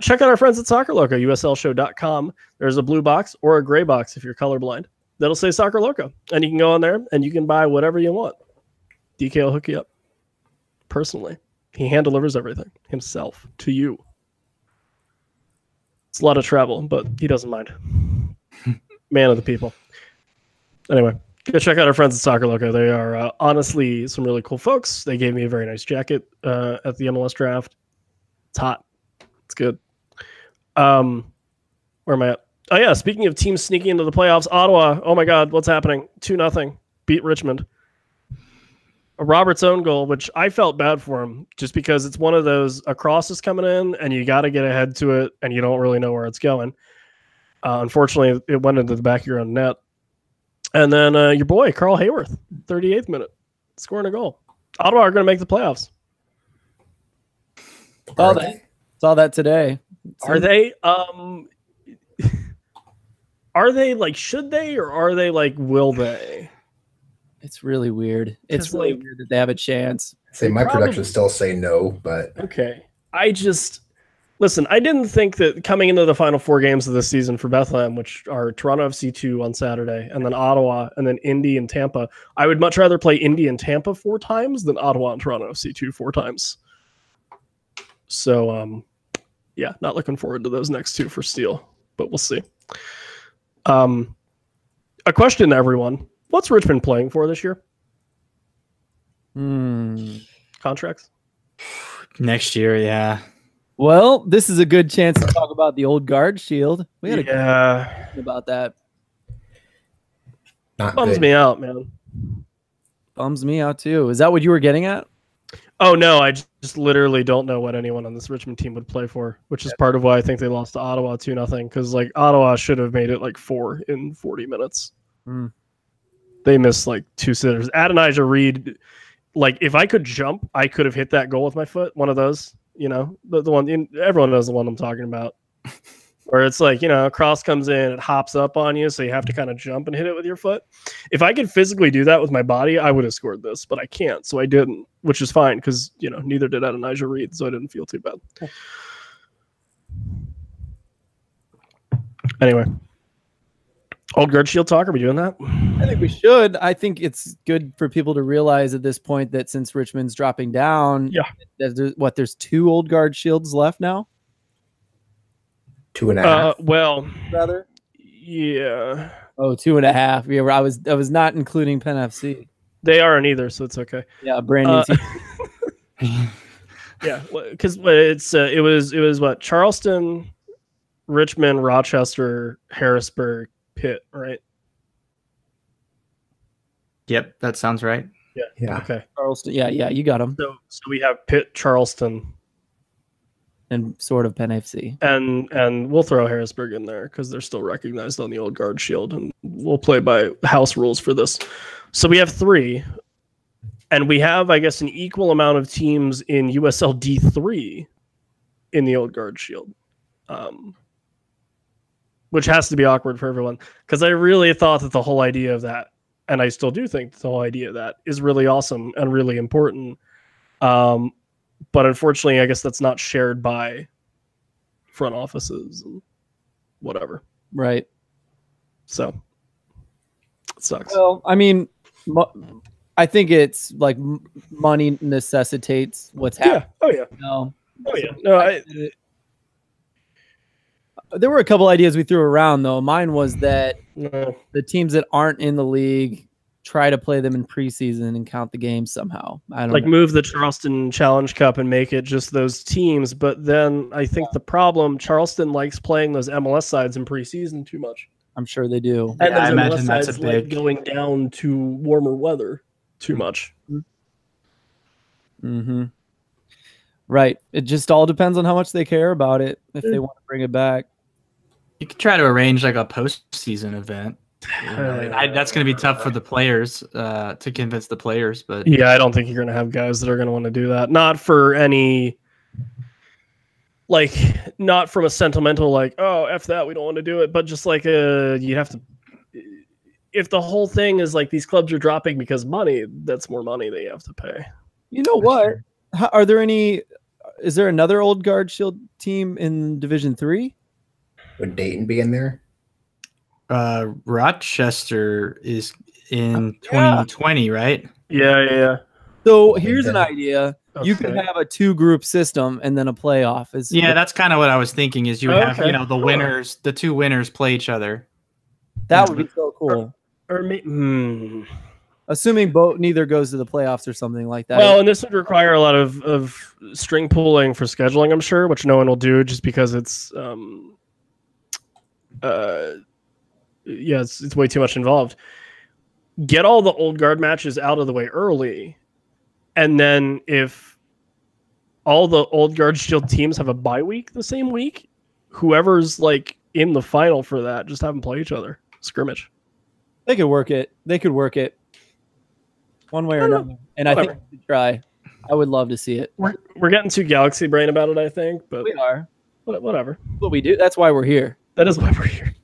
Check out our friends at Soccer Loco, uslshow.com. There's a blue box or a gray box if you're colorblind. That'll say Soccer Loco, and you can go on there and you can buy whatever you want. DK will hook you up personally. He hand delivers everything himself to you. It's a lot of travel, but he doesn't mind. Man of the people. Anyway, go check out our friends at Soccer Loco. They are honestly some really cool folks. They gave me a very nice jacket at the MLS draft. It's hot. It's good. Where am I at? Oh, yeah. Speaking of teams sneaking into the playoffs, Ottawa. Oh, my God. What's happening? 2-0. Beat Richmond. A Robert's own goal, which I felt bad for him just because it's one of those, a cross is coming in and you got to get ahead to it and you don't really know where it's going. Unfortunately, it went into the back of your own net. And then your boy, Carl Hayworth, 38th minute, scoring a goal. Ottawa are going to make the playoffs. Saw that today. Are they? Are they like, should they, or are they like, will they? It's really weird. It's really weird that they have a chance. My predictions still say no, but okay. Listen, I didn't think that coming into the final 4 games of this season for Bethlehem, which are Toronto FC 2 on Saturday, and then Ottawa, and then Indy and Tampa, I would much rather play Indy and Tampa 4 times than Ottawa and Toronto FC 2 4 times. So, yeah, not looking forward to those next 2 for Steel, but we'll see. A question to everyone. What's Richmond playing for this year? Contracts? Next year, yeah. Well, this is a good chance to talk about the old guard shield. We had a question about that. Bums me out, man. Bums me out too. Is that what you were getting at? Oh no, I just literally don't know what anyone on this Richmond team would play for, which is part of why I think they lost to Ottawa 2-0. Because like Ottawa should have made it like 4 in 40 minutes. Mm. They missed like 2 sitters. Adonijah Reed, like if I could jump, I could have hit that goal with my foot. One of those, you know, the one everyone knows the one I'm talking about. Where it's like, you know, a cross comes in, it hops up on you, so you have to kind of jump and hit it with your foot. If I could physically do that with my body, I would have scored this, but I can't, so I didn't, which is fine because, you know, neither did Adonijah Reed, so I didn't feel too bad. Anyway, Old Guard Shield talk, are we doing that? I think we should. I think it's good for people to realize at this point that since Richmond's dropping down, there's 2 Old Guard Shields left now? 2.5. Well, Rather? yeah. Oh, 2.5. Yeah, I was not including Penn FC. They aren't either, so it's okay. Yeah, brand new team. Yeah, because it was what, Charleston, Richmond, Rochester, Harrisburg, Pitt, right? Yep, that sounds right. Yeah. Okay. Charleston. Yeah, you got them. So we have Pitt, Charleston, And sort of Penn FC. and we'll throw Harrisburg in there because they're still recognized on the Old Guard Shield, and we'll play by house rules for this. So we have 3, and we have, I guess, an equal amount of teams in USL D3 in the Old Guard Shield, which has to be awkward for everyone because I really thought that the whole idea of that, and I still do think the whole idea of that is really awesome and really important. But unfortunately, I guess that's not shared by front offices and whatever. Right. So it sucks. Well, I mean, I think it's like money necessitates what's happening. Oh yeah. No. Oh yeah. No, there were a couple ideas we threw around though. Mine was that no. the teams that aren't in the league try to play them in preseason and count the games somehow. I don't Like know. move the Charleston Challenge Cup and make it just those teams. But then I think the problem, Charleston likes playing those MLS sides in preseason too much. I'm sure they do. And Yeah, I those imagine MLS that's a sides like big- going down to warmer weather too much. Mm-hmm. Right. It just all depends on how much they care about it if they want to bring it back. You could try to arrange like a postseason event. That's going to be tough for the players to convince the players, but Yeah, I don't think you're going to have guys that are going to want to do that. Not for any, like, not from a sentimental, like, oh, F that, we don't want to do it. But just like, you have to, if the whole thing is like these clubs are dropping because money, that's more money that you have to pay. You know what? Are there any? Is there another Old Guard Shield team in Division 3? Would Dayton be in there? Rochester is in 2020, right? Yeah. So here's an idea. You could Okay. have a 2-group system and then a playoff. Yeah, that's kind of what I was thinking. Is you would have Okay, the sure. winners, the 2 winners play each other. that would be so cool. Or Assuming neither goes to the playoffs or something like that. well, and this would require a lot of string pulling for scheduling, I'm sure, which no one will do just because it's it's way too much involved. Get all the Old Guard matches out of the way early, and then if all the Old Guard Shield teams have a bye week the same week, whoever's like in the final for that, just have them play each other, scrimmage. they could work it. They could work it one way or another. And I think we should try. I would love to see it. We're getting too galaxy brain about it, I think, but We are. whatever. What we do. That's why we're here. That is why we're here.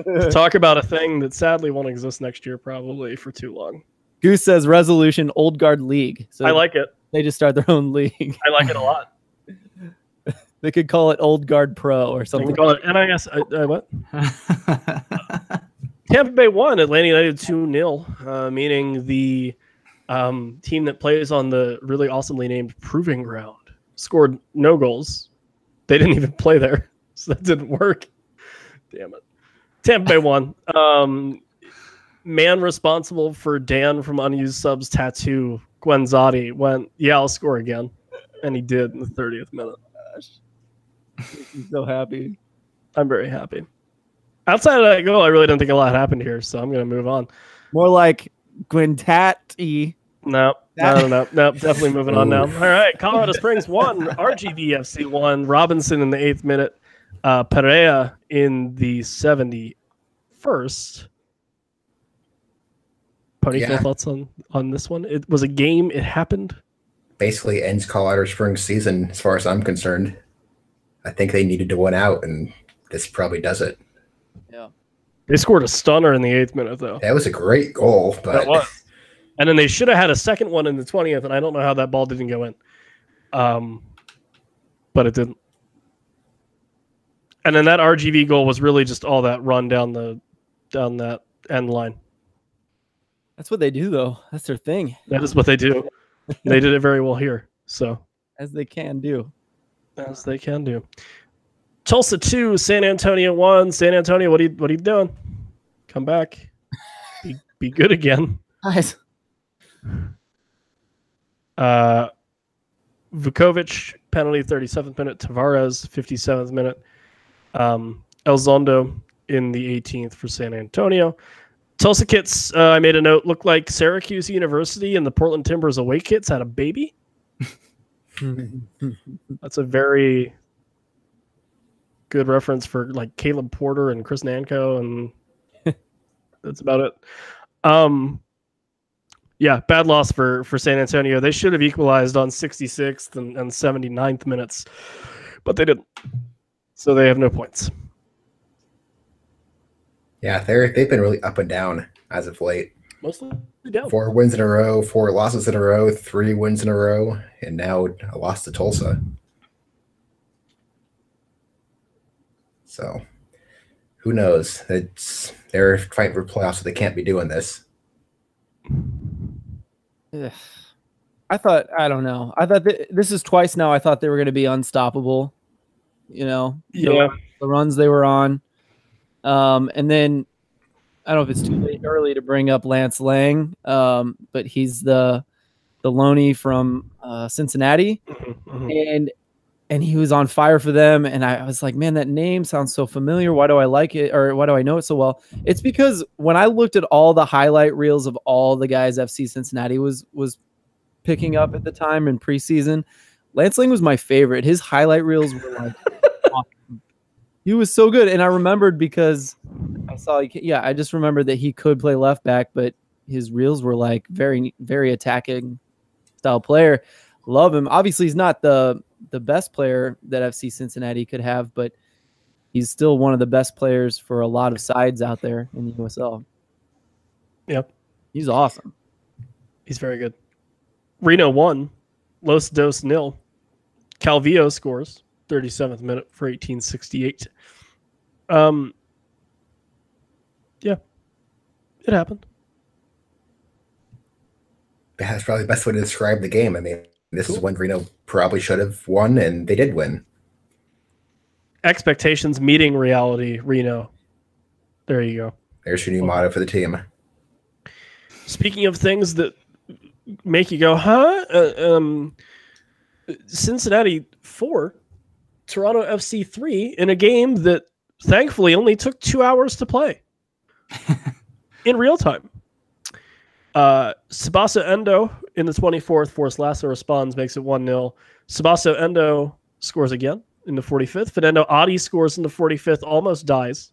To talk about a thing that sadly won't exist next year, probably for too long. Goose says resolution Old Guard League. So I like it. they just start their own league. I like it a lot. They could call it Old Guard Pro or They something. can call it NIS. What? Tampa Bay won. Atlanta United 2-0, meaning the team that plays on the really awesomely named Proving Ground scored no goals. They didn't even play there, so that didn't work. Damn it. Tampa Bay won. Man responsible for Dan from Unused Subs tattoo, Guenzotti, went, yeah, I'll score again. And he did in the 30th minute. I'm so happy. I'm very happy. Outside of that goal, I really don't think a lot happened here, so I'm going to move on. More like Gwentati. No, No. Definitely moving on now. All right, Colorado Springs 1, RGVFC 1, Robinson in the 8th minute, Perea in the 71st. Pony, full thoughts on this one? It was a game. It happened. Basically ends Colorado Springs season as far as I'm concerned. I think they needed to win out, and this probably does it. Yeah. They scored a stunner in the 8th minute, though. That was a great goal, but That was. And then they should have had a second one in the 20th, and I don't know how that ball didn't go in. But it didn't. And then that RGV goal was really just all that run down that end line. That's what they do, though. That's their thing. That is what they do. They did it very well here. So As they can do. as they can do. Tulsa 2, San Antonio 1. San Antonio, what are you doing? Come back. Be good again. Nice. Vukovic, penalty 37th minute. Tavares, 57th minute. Elizondo in the 18th for San Antonio. Tulsa kits, I made a note, looked like Syracuse University and the Portland Timbers away kits had a baby. That's a very good reference for like Caleb Porter and Chris Nanko, and that's about it. Yeah, bad loss for San Antonio. They should have equalized on 66th and 79th minutes, but they didn't. So they have no points. yeah, they've been really up and down as of late. Mostly down. 4 wins in a row, 4 losses in a row, 3 wins in a row, and now a loss to Tulsa. So who knows? They're fighting for playoffs, so they can't be doing this. Ugh. I don't know. I thought this is twice now. I thought they were going to be unstoppable. You know, Yeah. the runs they were on. And then I don't know if it's too early to bring up Lance Lang, but he's the loanee from Cincinnati, and he was on fire for them. And I was like, man, that name sounds so familiar. Why do I like it, or why do I know it so well? It's because when I looked at all the highlight reels of all the guys FC Cincinnati was picking up at the time in preseason, Lance Lang was my favorite. His highlight reels were like awesome. He was so good. And I remembered because I just remembered that he could play left back, but his reels were like very, very attacking style player. Love him. Obviously, he's not the best player that FC Cincinnati could have, but he's still one of the best players for a lot of sides out there in the USL. Yep. He's awesome. He's very good. Reno 1, Los Dos 0. Calvillo scores 37th minute for 1868. Yeah, it happened. That's probably the best way to describe the game. I mean, this is when Reno probably should have won, and they did win. Expectations meeting reality, Reno. There you go. There's your new motto for the team. Speaking of things that make you go, huh? Cincinnati 4, Toronto FC 3 in a game that thankfully only took 2 hours to play in real time. Tsubasa Endo in the 24th, Forrest Lasso responds, makes it 1-0. Tsubasa Endo scores again in the 45th. Fernando Adi scores in the 45th, almost dies.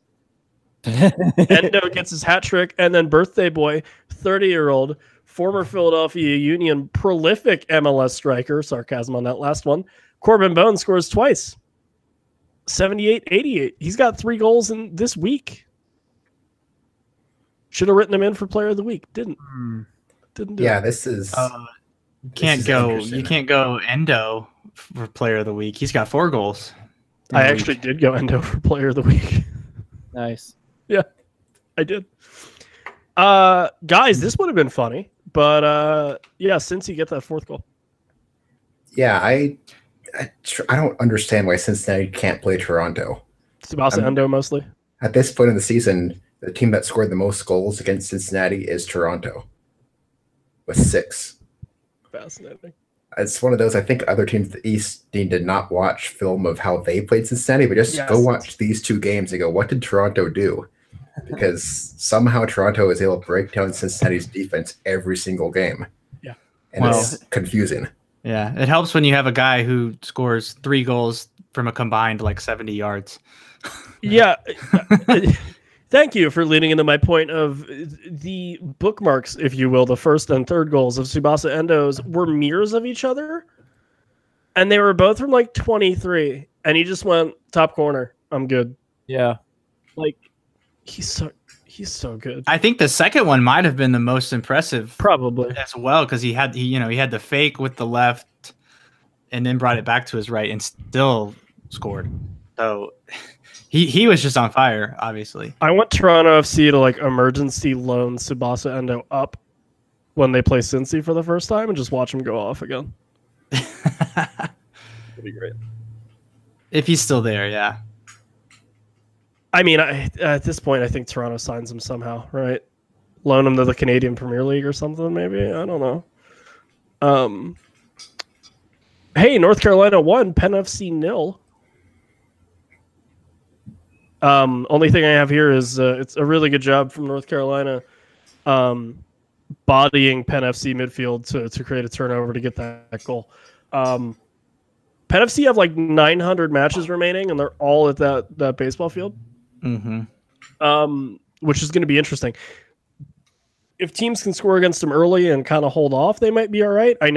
Endo gets his hat trick, and then birthday boy, 30-year-old, former Philadelphia Union prolific MLS striker, sarcasm on that last one, Corbin Bone scores twice. 78-88. He's got 3 goals in this week. Should have written him in for player of the week. Didn't do it. This is You can't go Endo for player of the week. He's got 4 goals. I actually did go Endo for player of the week. Nice. Yeah, I did. Guys, this would have been funny, but since you get that 4th goal. Yeah, I don't understand why Cincinnati can't play Toronto. Tsubasa Endo mostly. At this point in the season, the team that scored the most goals against Cincinnati is Toronto with 6. Fascinating. It's one of those, I think other teams in the East need to not watch film of how they played Cincinnati, but just go watch these 2 games and go, what did Toronto do? Because somehow Toronto is able to break down Cincinnati's defense every single game. Yeah. and Well- it's confusing. Yeah, it helps when you have a guy who scores 3 goals from a combined like 70 yards. Yeah. Thank you for leading into my point of the bookmarks, if you will, the first and third goals of Tsubasa Endo's were mirrors of each other. And they were both from like 23. And he just went top corner. I'm good. Yeah. Like, he's so good. I think the second one might have been the most impressive Probably. as well because he had the fake with the left and then brought it back to his right and still scored. So he was just on fire, obviously. I want Toronto FC to like emergency loan Tsubasa Endo up when they play Cincy for the first time and just watch him go off again. That'd be great. If he's still there, yeah. I mean, at this point, I think Toronto signs him somehow, right? Loan him to the Canadian Premier League or something, maybe. I don't know. Hey, North Carolina 1, Penn FC 0. Only thing I have here is it's a really good job from North Carolina bodying Penn FC midfield to create a turnover to get that goal. Penn FC have like 900 matches remaining, and they're all at that baseball field. Mm-hmm. Which is going to be interesting. If teams can score against them early and kind of hold off, they might be all right. I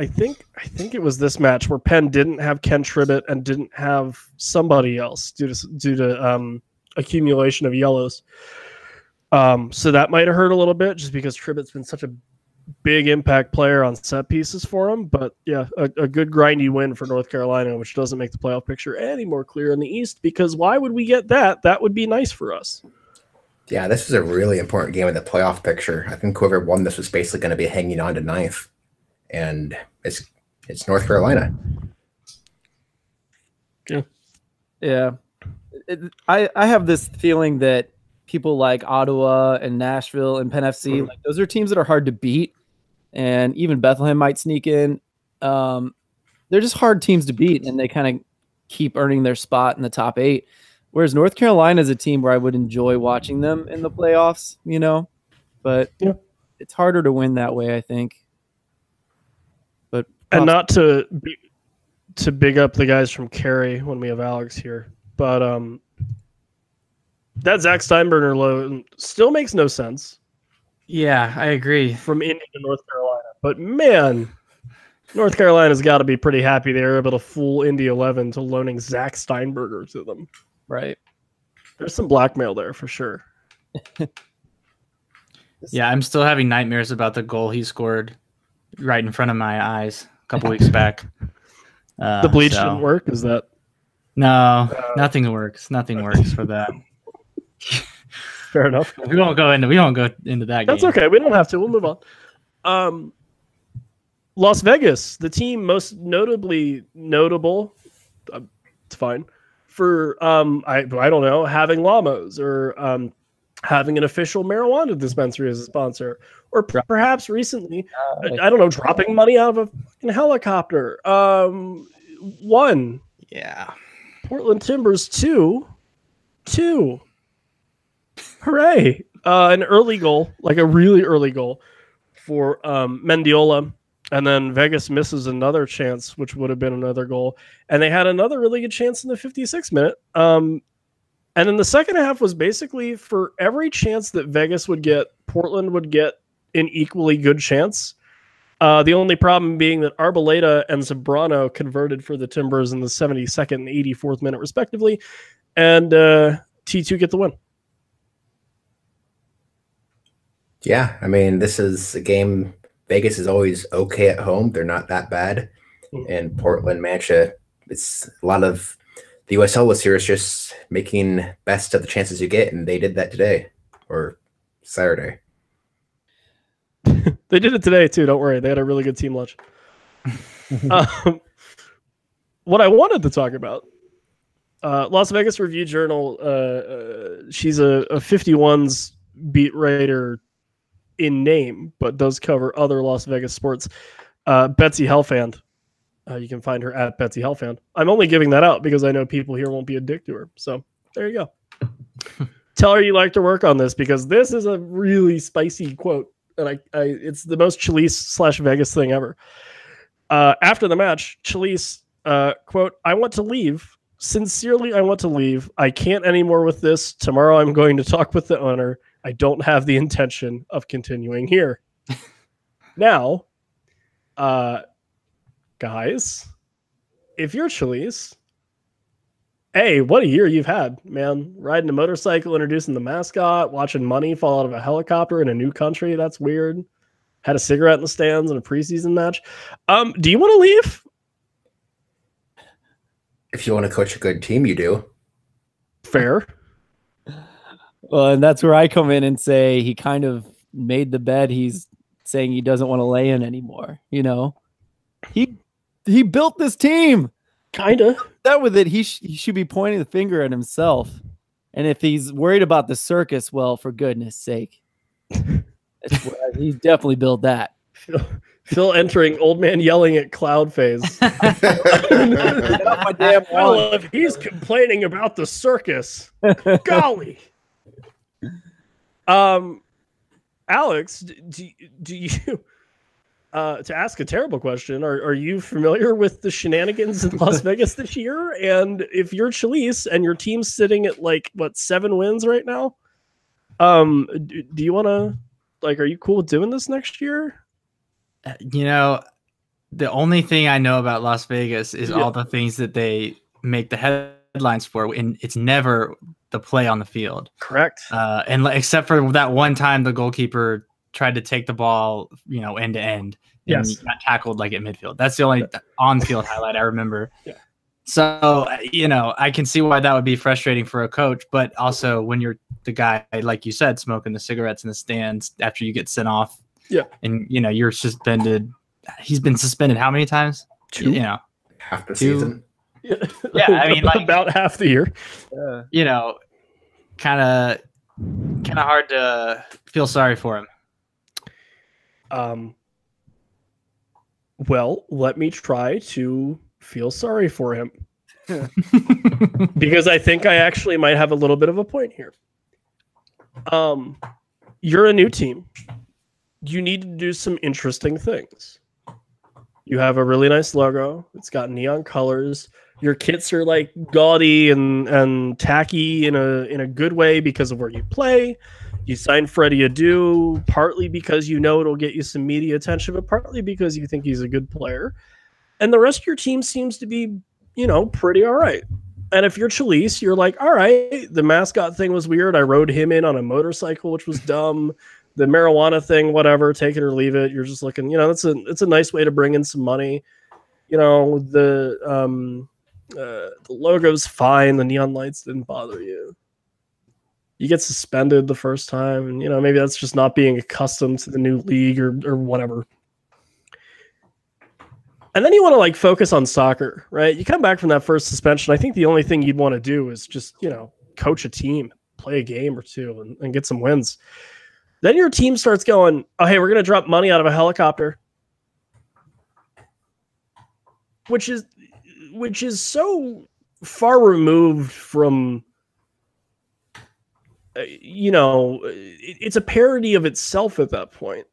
think it was this match where Penn didn't have Ken Tribbett and didn't have somebody else due to accumulation of yellows. So that might have hurt a little bit just because Tribbett's been such a big impact player on set pieces for him. But yeah, a good grindy win for North Carolina, which doesn't make the playoff picture any more clear in the East, because why would we get that? That would be nice for us. Yeah, this is a really important game in the playoff picture. I think whoever won this was basically going to be hanging on to ninth, and it's North Carolina. Yeah. I have this feeling that people like Ottawa and Nashville and Penn FC, like those are teams that are hard to beat, and even Bethlehem might sneak in. They're just hard teams to beat, and they kind of keep earning their spot in the top 8. Whereas North Carolina is a team where I would enjoy watching them in the playoffs, but it's harder to win that way, I think. But And not to big up the guys from Cary when we have Alex here, but that Zach Steinbrenner loan still makes no sense Yeah, I agree. from Indy to North Carolina. But man, North Carolina's got to be pretty happy they were able to fool Indy 11 to loaning Zach Steinberger to them. right. There's some blackmail there for sure. Yeah, I'm still having nightmares about the goal he scored right in front of my eyes a couple weeks back. The bleach didn't work. Is that? No, nothing works. Nothing works for that. Fair enough. We won't go into that That's game. okay. We don't have to. We'll move on. Las Vegas, the team most notable. It's fine for I don't know, having Lamos or having an official marijuana dispensary as a sponsor, or perhaps recently, I don't know, dropping money out of a fucking helicopter. One. Yeah. Portland Timbers 2. Hooray. An early goal, like a really early goal for Mendiola. And then Vegas misses another chance, which would have been another goal. And they had another really good chance in the 56th minute. And then the second half was basically for every chance that Vegas would get, Portland would get an equally good chance. The only problem being that Arboleda and Zambrano converted for the Timbers in the 72nd and 84th minute, respectively. And T2 get the win. Yeah, I mean, this is a game. Vegas is always okay at home. They're not that bad. And Portland, Mancha, it's a lot of the USL this year is just making best of the chances you get. And they did that today or Saturday. They did it today, too. Don't worry. They had a really good team lunch. What I wanted to talk about, Las Vegas Review Journal, she's a 51's beat writer in name, but does cover other Las Vegas sports. Betsy Helfand. You can find her at Betsy Helfand. I'm only giving that out because I know people here won't be a dick to her. So there you go. Tell her you like to work on this because this is a really spicy quote. and I it's the most Chalise / Vegas thing ever. After the match, Chalise, quote, "I want to leave. Sincerely, I want to leave. I can't anymore with this. Tomorrow I'm going to talk with the owner. I don't have the intention of continuing here." Now, guys, if you're Chalise, hey, what a year you've had, man. Riding a motorcycle, introducing the mascot, watching money fall out of a helicopter in a new country. That's weird. Had a cigarette in the stands in a preseason match. Do you want to leave? If you want to coach a good team, you do. Fair. Well, and that's where I come in and say he kind of made the bed he's saying he doesn't want to lay in anymore. You know, he built this team. Kind of. That with it, he should be pointing the finger at himself. And if he's worried about the circus, well, for goodness sake, he's definitely built that. Phil entering old man yelling at cloud phase. Well, if he's complaining about the circus, golly. Alex, do you to ask a terrible question, are you familiar with the shenanigans in Las Vegas this year? And if you're Chalise and your team's sitting at 7 wins right now, do you want to are you cool with doing this next year? You know, the only thing I know about Las Vegas is all the things that they make the headlines for, and it's never the play on the field. Correct. And except for that one time the goalkeeper tried to take the ball, end to end. And he got tackled at midfield. That's the only on-field highlight I remember. Yeah. So, I can see why that would be frustrating for a coach, but also when you're the guy, like you said, smoking the cigarettes in the stands after you get sent off. Yeah. And, you're suspended. He's been suspended how many times? 2. Half the season. Yeah. I mean, about half the year. Kind of hard to feel sorry for him. Well, let me try to feel sorry for him. Because I think I actually might have a little bit of a point here. You're a new team. You need to do some interesting things. You have a really nice logo. It's got neon colors. Your kits are gaudy and tacky in a good way because of where you play. You signed Freddie Adu partly because it'll get you some media attention, but partly because you think he's a good player. And the rest of your team seems to be, pretty all right. And if you're Chalise, you're all right, the mascot thing was weird. I rode him in on a motorcycle, which was dumb. The marijuana thing, whatever, take it or leave it. You're just looking, it's a nice way to bring in some money. The logo's fine. The neon lights didn't bother you. You get suspended the first time, and maybe that's just not being accustomed to the new league or whatever. And then you want to focus on soccer, right? You come back from that first suspension. I think the only thing you'd want to do is just coach a team, play a game or two, and get some wins. Then your team starts going, oh hey, we're gonna drop money out of a helicopter, which is so far removed from. It's a parody of itself at that point.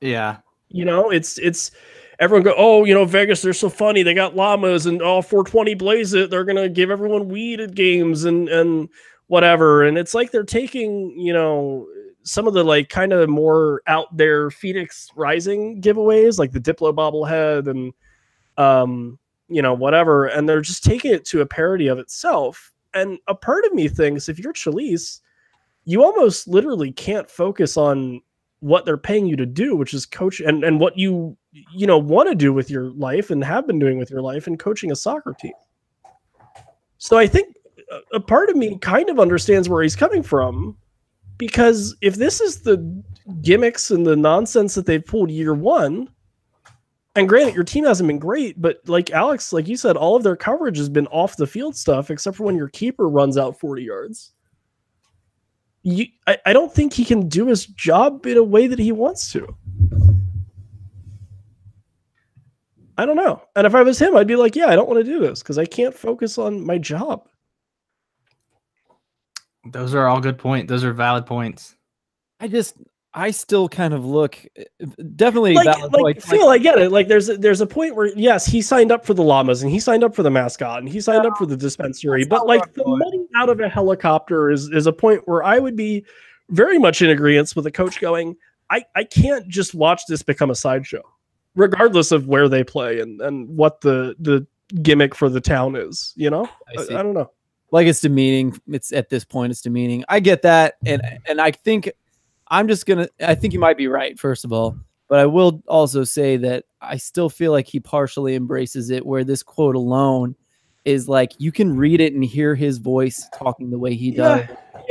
Yeah. It's everyone go, oh, Vegas, they're so funny. They got llamas and 420 blaze it. They're going to give everyone weed at games and whatever. And it's they're taking, some of the kind of more out there Phoenix Rising giveaways, like the Diplo bobblehead and, whatever. And they're just taking it to a parody of itself. And a part of me thinks if you're Chalise, you almost literally can't focus on what they're paying you to do, which is coach and what you want to do with your life and have been doing with your life and coaching a soccer team. So I think a part of me kind of understands where he's coming from, because if this is the gimmicks and the nonsense that they've pulled year one, and granted, your team hasn't been great, but Alex, like you said, all of their coverage has been off the field stuff, except for when your keeper runs out 40 yards. I don't think he can do his job in a way that he wants to. I don't know. And if I was him, I'd be like, yeah, I don't want to do this because I can't focus on my job. Those are all good points. Those are valid points. I just, I still kind of look definitely like valid point. Phil, I get it. Like there's a point where yes, he signed up for the llamas and he signed up for the mascot and he signed up for the dispensary, but like the money out of a helicopter is a point where I would be very much in agreement with the coach going, I can't just watch this become a sideshow, regardless of where they play and what the gimmick for the town is, you know? I don't know. Like it's demeaning. It's at this point, it's demeaning. I get that. And I think I think you might be right, first of all, but I will also say that I still feel like he partially embraces it, where this quote alone is like, you can read it and hear his voice talking the way he does,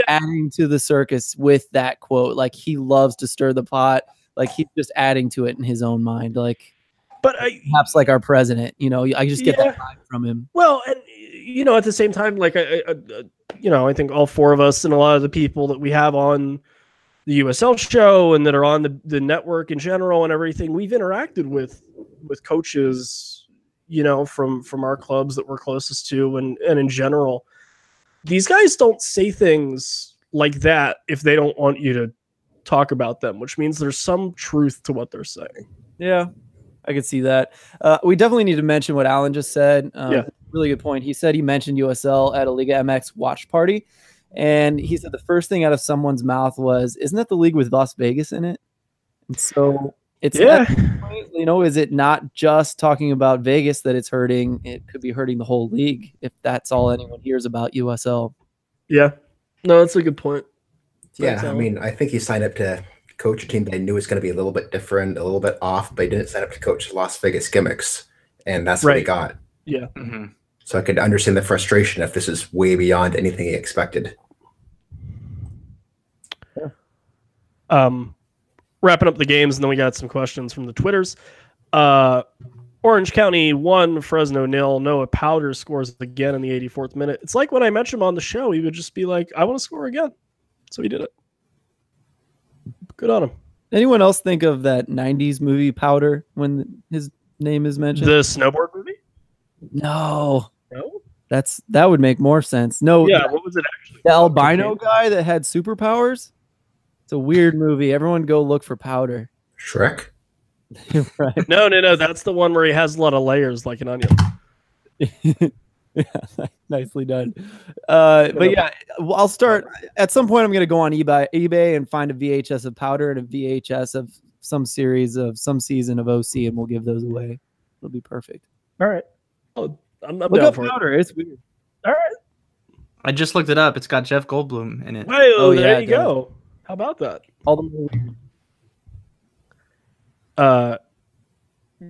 adding to the circus with that quote. Like he loves to stir the pot. Like he's just adding to it in his own mind. Like, but perhaps like our president, you know, I just get that vibe from him. Well, and you know, at the same time, like I think all four of us and a lot of the people that we have on the USL show and that are on the network in general and everything, we've interacted with coaches, you know, from our clubs that we're closest to, and in general, these guys don't say things like that if they don't want you to talk about them, which means there's some truth to what they're saying. Yeah, I could see that. We definitely need to mention what Alan just said. Really good point. He said he mentioned USL at a Liga MX watch party. And he said the first thing out of someone's mouth was, isn't that the league with Las Vegas in it? And so it's, you know, is it not just talking about Vegas that it's hurting? It could be hurting the whole league if that's all anyone hears about USL. Yeah. No, that's a good point. Yeah. I mean, I think he signed up to coach a team that he knew was going to be a little bit different, a little bit off, but he didn't sign up to coach Las Vegas gimmicks. And that's what he got. Yeah. Mm-hmm. So I could understand the frustration if this is way beyond anything he expected. Wrapping up the games, and then we got some questions from the Twitters. Orange County 1, Fresno 0. Noah Powder scores again in the 84th minute. It's like when I mentioned him on the show, he would just be like, I want to score again. So he did it. Good on him. Anyone else think of that 90s movie Powder when his name is mentioned? The snowboard movie? No. No? That would make more sense. No. Yeah, what was it actually? The albino guy that had superpowers? It's a weird movie. Everyone go look for Powder. Shrek? Right. No. That's the one where he has a lot of layers like an onion. Yeah, nicely done. But yeah, I'll start. At some point, I'm going to go on eBay and find a VHS of Powder and a VHS of some series of some season of OC, and we'll give those away. It'll be perfect. All right. Oh, I'm Look down up for Powder. It's weird. All right. I just looked it up. It's got Jeff Goldblum in it. Well, yeah, there you go. How about that? All the more weird.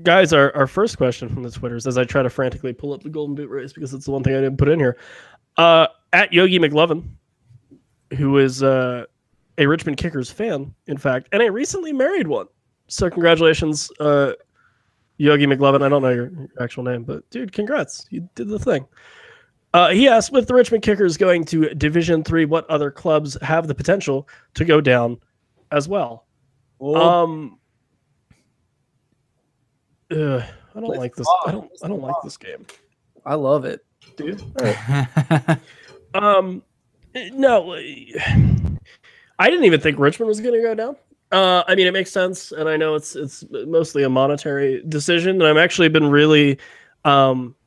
Guys, our first question from the Twitters, as I try to frantically pull up the Golden Boot race because it's the one thing I didn't put in here. At Yogi McLovin, who is a Richmond Kickers fan, in fact, and a recently married one. So congratulations, Yogi McLovin. I don't know your actual name, but dude, congrats. You did the thing. He asked, with the Richmond Kickers going to Division III, what other clubs have the potential to go down as well? I don't like this. I don't like this game. I love it, dude. No, I didn't even think Richmond was going to go down. I mean, it makes sense, and I know it's mostly a monetary decision. And I've actually been really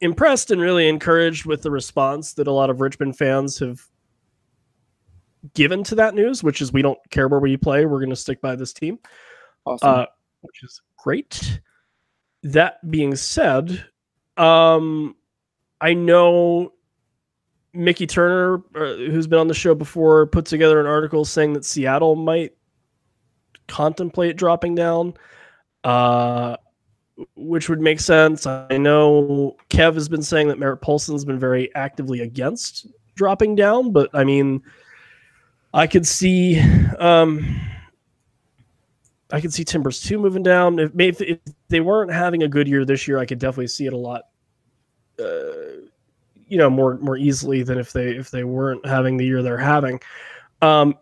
impressed and really encouraged with the response that a lot of Richmond fans have given to that news, which is we don't care where we play. We're going to stick by this team, awesome. Which is great. That being said, I know Mickey Turner, who's been on the show before, put together an article saying that Seattle might contemplate dropping down, which would make sense. I know Kev has been saying that Merritt Poulsen's been very actively against dropping down, but I mean, I could see Timbers 2 moving down. If they weren't having a good year this year, I could definitely see it a lot, more easily than if they weren't having the year they're having.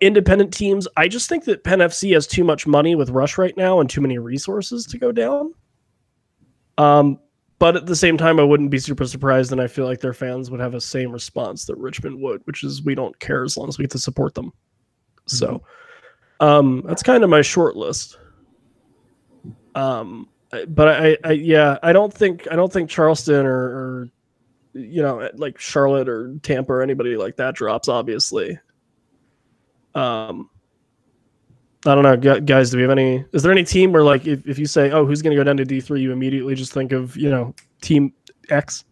Independent teams, I just think that Penn FC has too much money with Rush right now and too many resources to go down. But at the same time, I wouldn't be super surprised, and I feel like their fans would have the same response that Richmond would, which is we don't care as long as we get to support them. So That's kind of my short list. But I don't think Charleston or like Charlotte or Tampa or anybody like that drops, obviously. I don't know, guys, do we have any, is there any team where, like, if you say, oh, who's going to go down to D3, you immediately just think of, team X?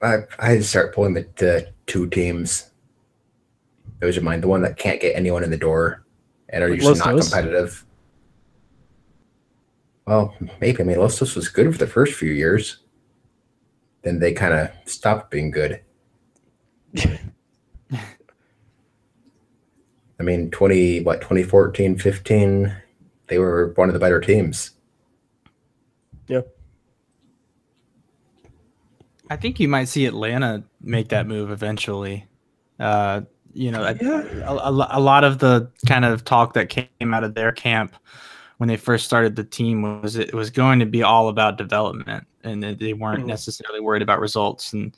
I start pulling the two teams. Those are mine. The one that can't get anyone in the door and are Like usually Los not Dos? competitive. Well, maybe. I mean, Los Dos was good for the first few years. Then they kind of stopped being good. I mean, 2014, 15, they were one of the better teams. Yeah. I think you might see Atlanta make that move eventually. A lot of the kind of talk that came out of their camp when they first started the team was it was going to be all about development, and they weren't necessarily worried about results. And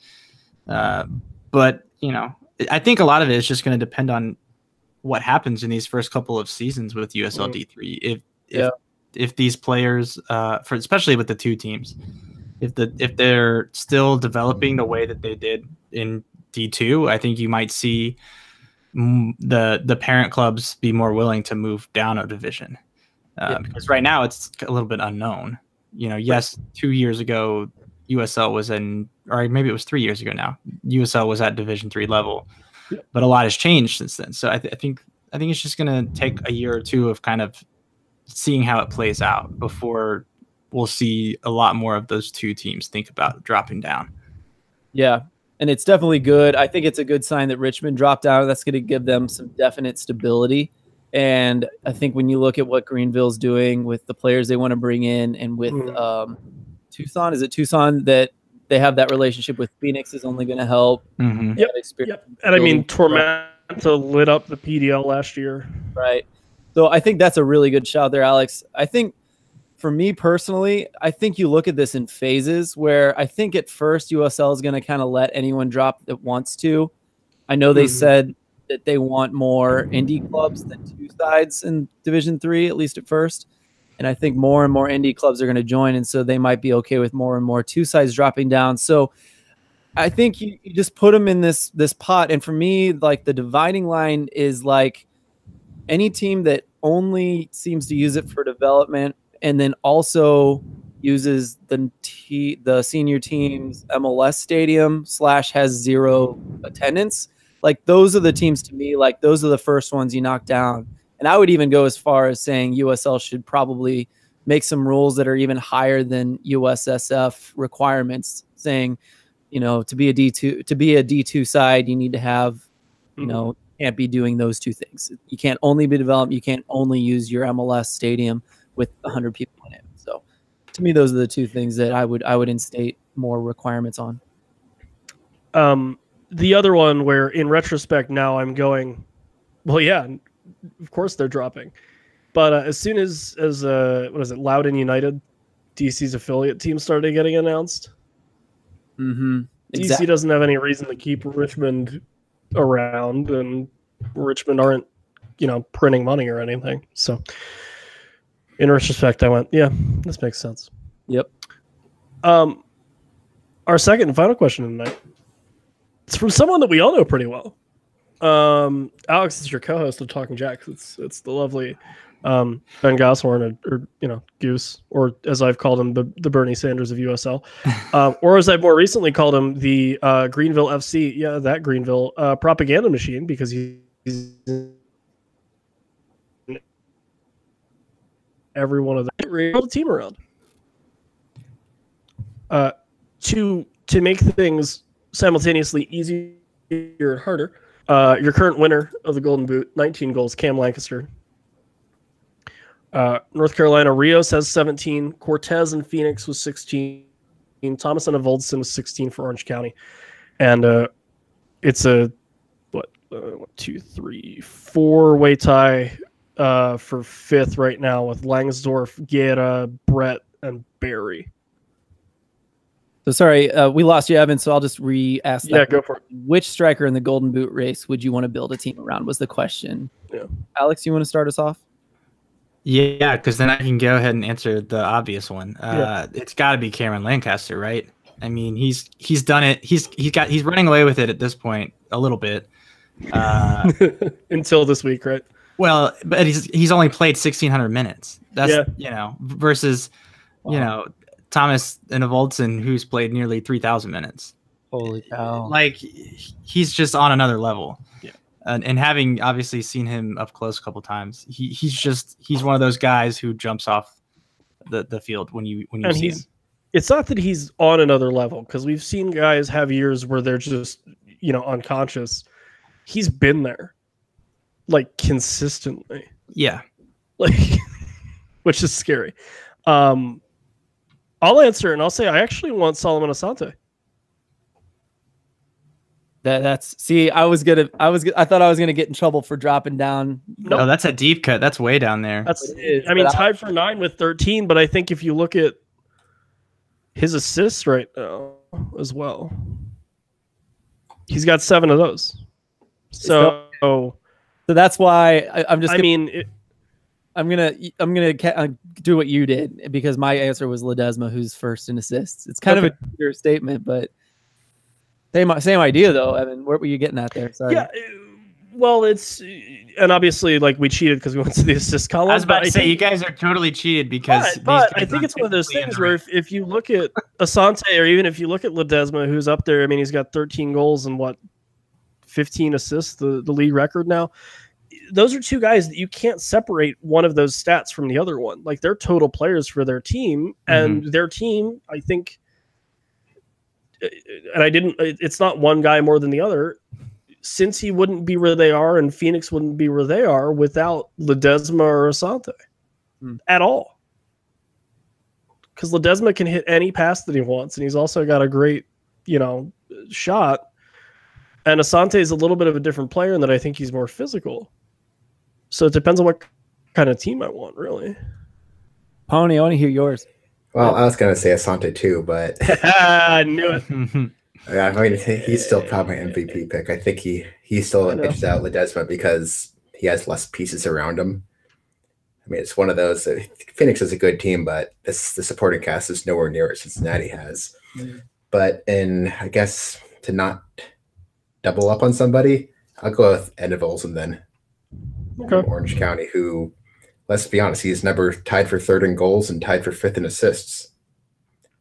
but I think a lot of it is just going to depend on what happens in these first couple of seasons with USL D3. If these players, especially with the two teams, if they're still developing the way that they did in D2, I think you might see the parent clubs be more willing to move down a division. Because right now it's a little bit unknown. Yes, 2 years ago USL was or maybe it was 3 years ago now, USL was at Division 3 level, but a lot has changed since then. So I think it's just going to take a year or two of kind of seeing how it plays out before we'll see a lot more of those two teams think about dropping down. Yeah. And it's definitely good. I think it's a good sign that Richmond dropped out. That's going to give them some definite stability. And I think when you look at what Greenville's doing with the players they want to bring in, and with Tucson, is it Tucson that they have that relationship with Phoenix is only going to help. Mm-hmm. Yep. And I mean, Tormenta lit up the PDL last year. Right. So I think that's a really good shout there, Alex. I think for me personally, I think you look at this in phases where I think at first USL is going to kind of let anyone drop that wants to. I know they said that they want more indie clubs than two sides in Division 3, at least at first. And I think more and more indie clubs are going to join. And so they might be okay with more and more two sides dropping down. So I think you just put them in this pot. And for me, like, the dividing line is like any team that only seems to use it for development and then also uses the senior team's MLS stadium / has zero attendance. Like, those are the teams to me, like, those are the first ones you knock down. And I would even go as far as saying USL should probably make some rules that are even higher than USSF requirements, saying, to be a D2 side, you need to have, can't be doing those two things. You can't only be developed. You can't only use your MLS stadium with 100 people in it. So to me, those are the two things that I would instate more requirements on. The other one where, in retrospect, now I'm going, well, yeah, of course they're dropping. But as soon as what is it, Loudoun United, DC's affiliate team, started getting announced, DC doesn't have any reason to keep Richmond around, and Richmond aren't, printing money or anything. So in retrospect, I went, yeah, this makes sense. Yep. Our second and final question tonight, it's from someone that we all know pretty well. Alex is your co-host of Talking Jacks. It's the lovely Ben Gosshorn, or Goose, or as I've called him, the Bernie Sanders of USL, or as I've more recently called him, the Greenville FC. Yeah, that Greenville propaganda machine, because he's every one of the team around. To make things simultaneously easier and harder, your current winner of the Golden Boot, 19 goals, Cam Lancaster. North Carolina, Rios has 17. Cortez and Phoenix was 16. Thomason and Voldson was 16 for Orange County. And it's a 4-way tie for fifth right now with Langsdorff, Guerra, Brett, and Barry. So sorry, we lost you, Evan. So I'll just re-ask that. Yeah, go for it. Which striker in the Golden Boot race would you want to build a team around? Was the question. Yeah. Alex, you want to start us off? Yeah, because then I can go ahead and answer the obvious one. Yeah. It's got to be Cameron Lancaster, right? I mean, he's done it. He's running away with it at this point a little bit. Until this week, right? Well, but he's only played 1,600 minutes. That's versus Thomas Enevoldsen, who's played nearly 3,000 minutes. Holy cow! Like he's just on another level. Yeah. And having obviously seen him up close a couple times, he's one of those guys who jumps off the field when you see him. It's not that he's on another level, because we've seen guys have years where they're just unconscious. He's been there, like, consistently. Yeah, like, which is scary. I'll answer and I'll say I actually want Solomon Asante. I thought I was gonna get in trouble for dropping down. No, that's a deep cut. That's way down there. Tied for 9 with 13, but I think if you look at his assists right now as well, he's got 7 of those. So that's why I'm just. I'm gonna do what you did, because my answer was Ledesma, who's first in assists. It's kind of a clear statement, but same idea though. Evan, what were you getting at there? Sorry. Yeah, well, and obviously, like, we cheated because we went to the assist column. I was about to say, you guys are totally cheated because. But I think it's one of those things where if you look at Asante, or even if you look at Ledesma, who's up there, I mean, he's got 13 goals and 15 assists, the league record now. Those are two guys that you can't separate one of those stats from the other one. Like, they're total players for their team, and their team, I think, and it's not one guy more than the other. Since he wouldn't be where they are and Phoenix wouldn't be where they are without Ledesma or Asante at all. Because Ledesma can hit any pass that he wants, and he's also got a great, shot. And Asante is a little bit of a different player in that I think he's more physical. So it depends on what kind of team I want, really. Pony, I want to hear yours. Well, I was going to say Asante too, but I knew it. Yeah, I mean, he's still probably my MVP pick. I think he still edges out Ledesma because he has less pieces around him. I mean, it's one of those. Phoenix is a good team, but the supporting cast is nowhere near what Cincinnati has. But I guess to not double up on somebody, I'll go with Enevoldsen then. Okay. Orange County, who, let's be honest, he's never tied for 3rd in goals and tied for 5th in assists.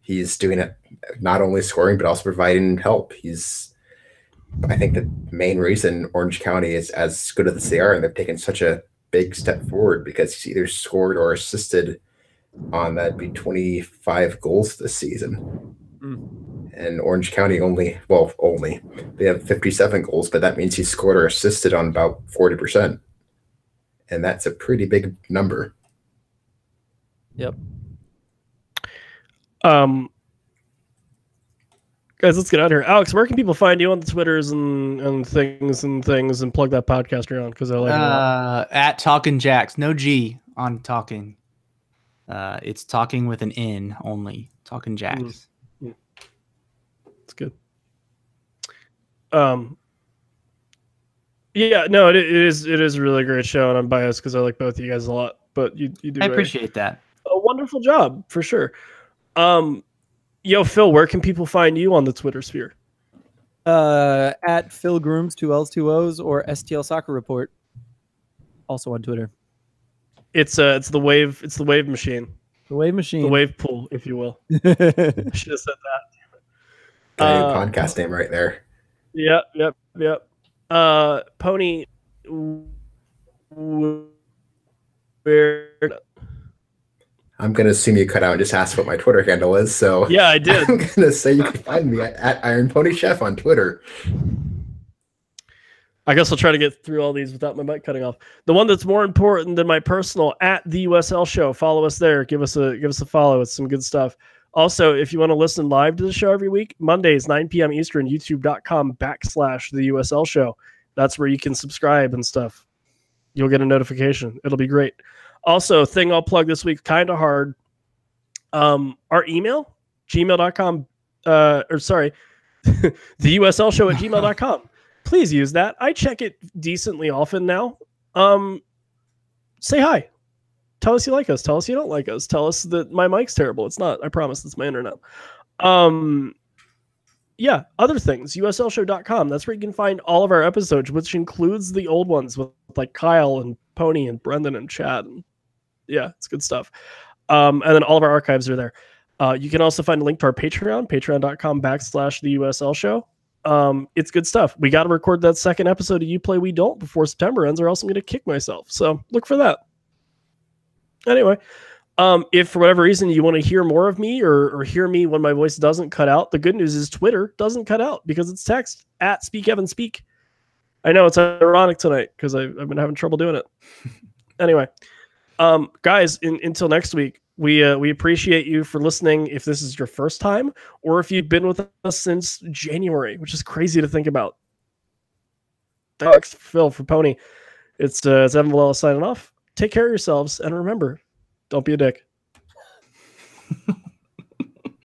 He's doing it not only scoring, but also providing help. I think the main reason Orange County is as good as they are, and they've taken such a big step forward, because he's either scored or assisted on that'd be 25 goals this season. And Orange County only they have 57 goals, but that means he scored or assisted on about 40%. And that's a pretty big number. Yep. Guys, let's get out of here. Alex, where can people find you on the Twitters and things and plug that podcast around? Because I like it a lot. At Talking Jacks. No G on Talking. It's Talking with an N only. Talking Jacks. It's good. Yeah, no, it is a really great show, and I'm biased because I like both of you guys a lot. But you do. I appreciate that. A wonderful job for sure. Yo, Phil, where can people find you on the Twitter sphere? At Phil Grooms, 2 L's, 2 O's, or STL Soccer Report. Also on Twitter. It's the wave machine. The wave machine. The wave pool, if you will. I should have said that. Podcast name right there. Yep. Pony, where? I'm going to assume you cut out and just ask what my Twitter handle is. So yeah, I did. I'm going to say you can find me at Iron Pony Chef on Twitter. I guess I'll try to get through all these without my mic cutting off. The one that's more important than my personal, at the USL Show. Follow us there. Give us a follow. It's some good stuff. Also, if you want to listen live to the show every week, Mondays, 9 p.m. Eastern, youtube.com/the USL Show. That's where you can subscribe and stuff. You'll get a notification. It'll be great. Also, thing I'll plug this week, kind of hard. Our email, gmail.com, or sorry, the USL show at gmail.com. Please use that. I check it decently often now. Say hi. Tell us you like us. Tell us you don't like us. Tell us that my mic's terrible. It's not. I promise. It's my internet. Yeah, other things. USLshow.com. That's where you can find all of our episodes, which includes the old ones with like Kyle and Pony and Brendan and Chad. And yeah, it's good stuff. And then all of our archives are there. You can also find a link to our Patreon, patreon.com/the USL show. It's good stuff. We got to record that second episode of You Play We Don't before September ends, or else I'm going to kick myself. So look for that. Anyway, if for whatever reason you want to hear more of me or hear me when my voice doesn't cut out, the good news is Twitter doesn't cut out because it's text at SpeakEvanSpeak. I know it's ironic tonight because I've been having trouble doing it. Anyway, guys, until next week, we appreciate you for listening. If this is your first time, or if you've been with us since January, which is crazy to think about. Thanks, Phil, for Pony. It's Evan Valella signing off. Take care of yourselves, and remember, don't be a dick.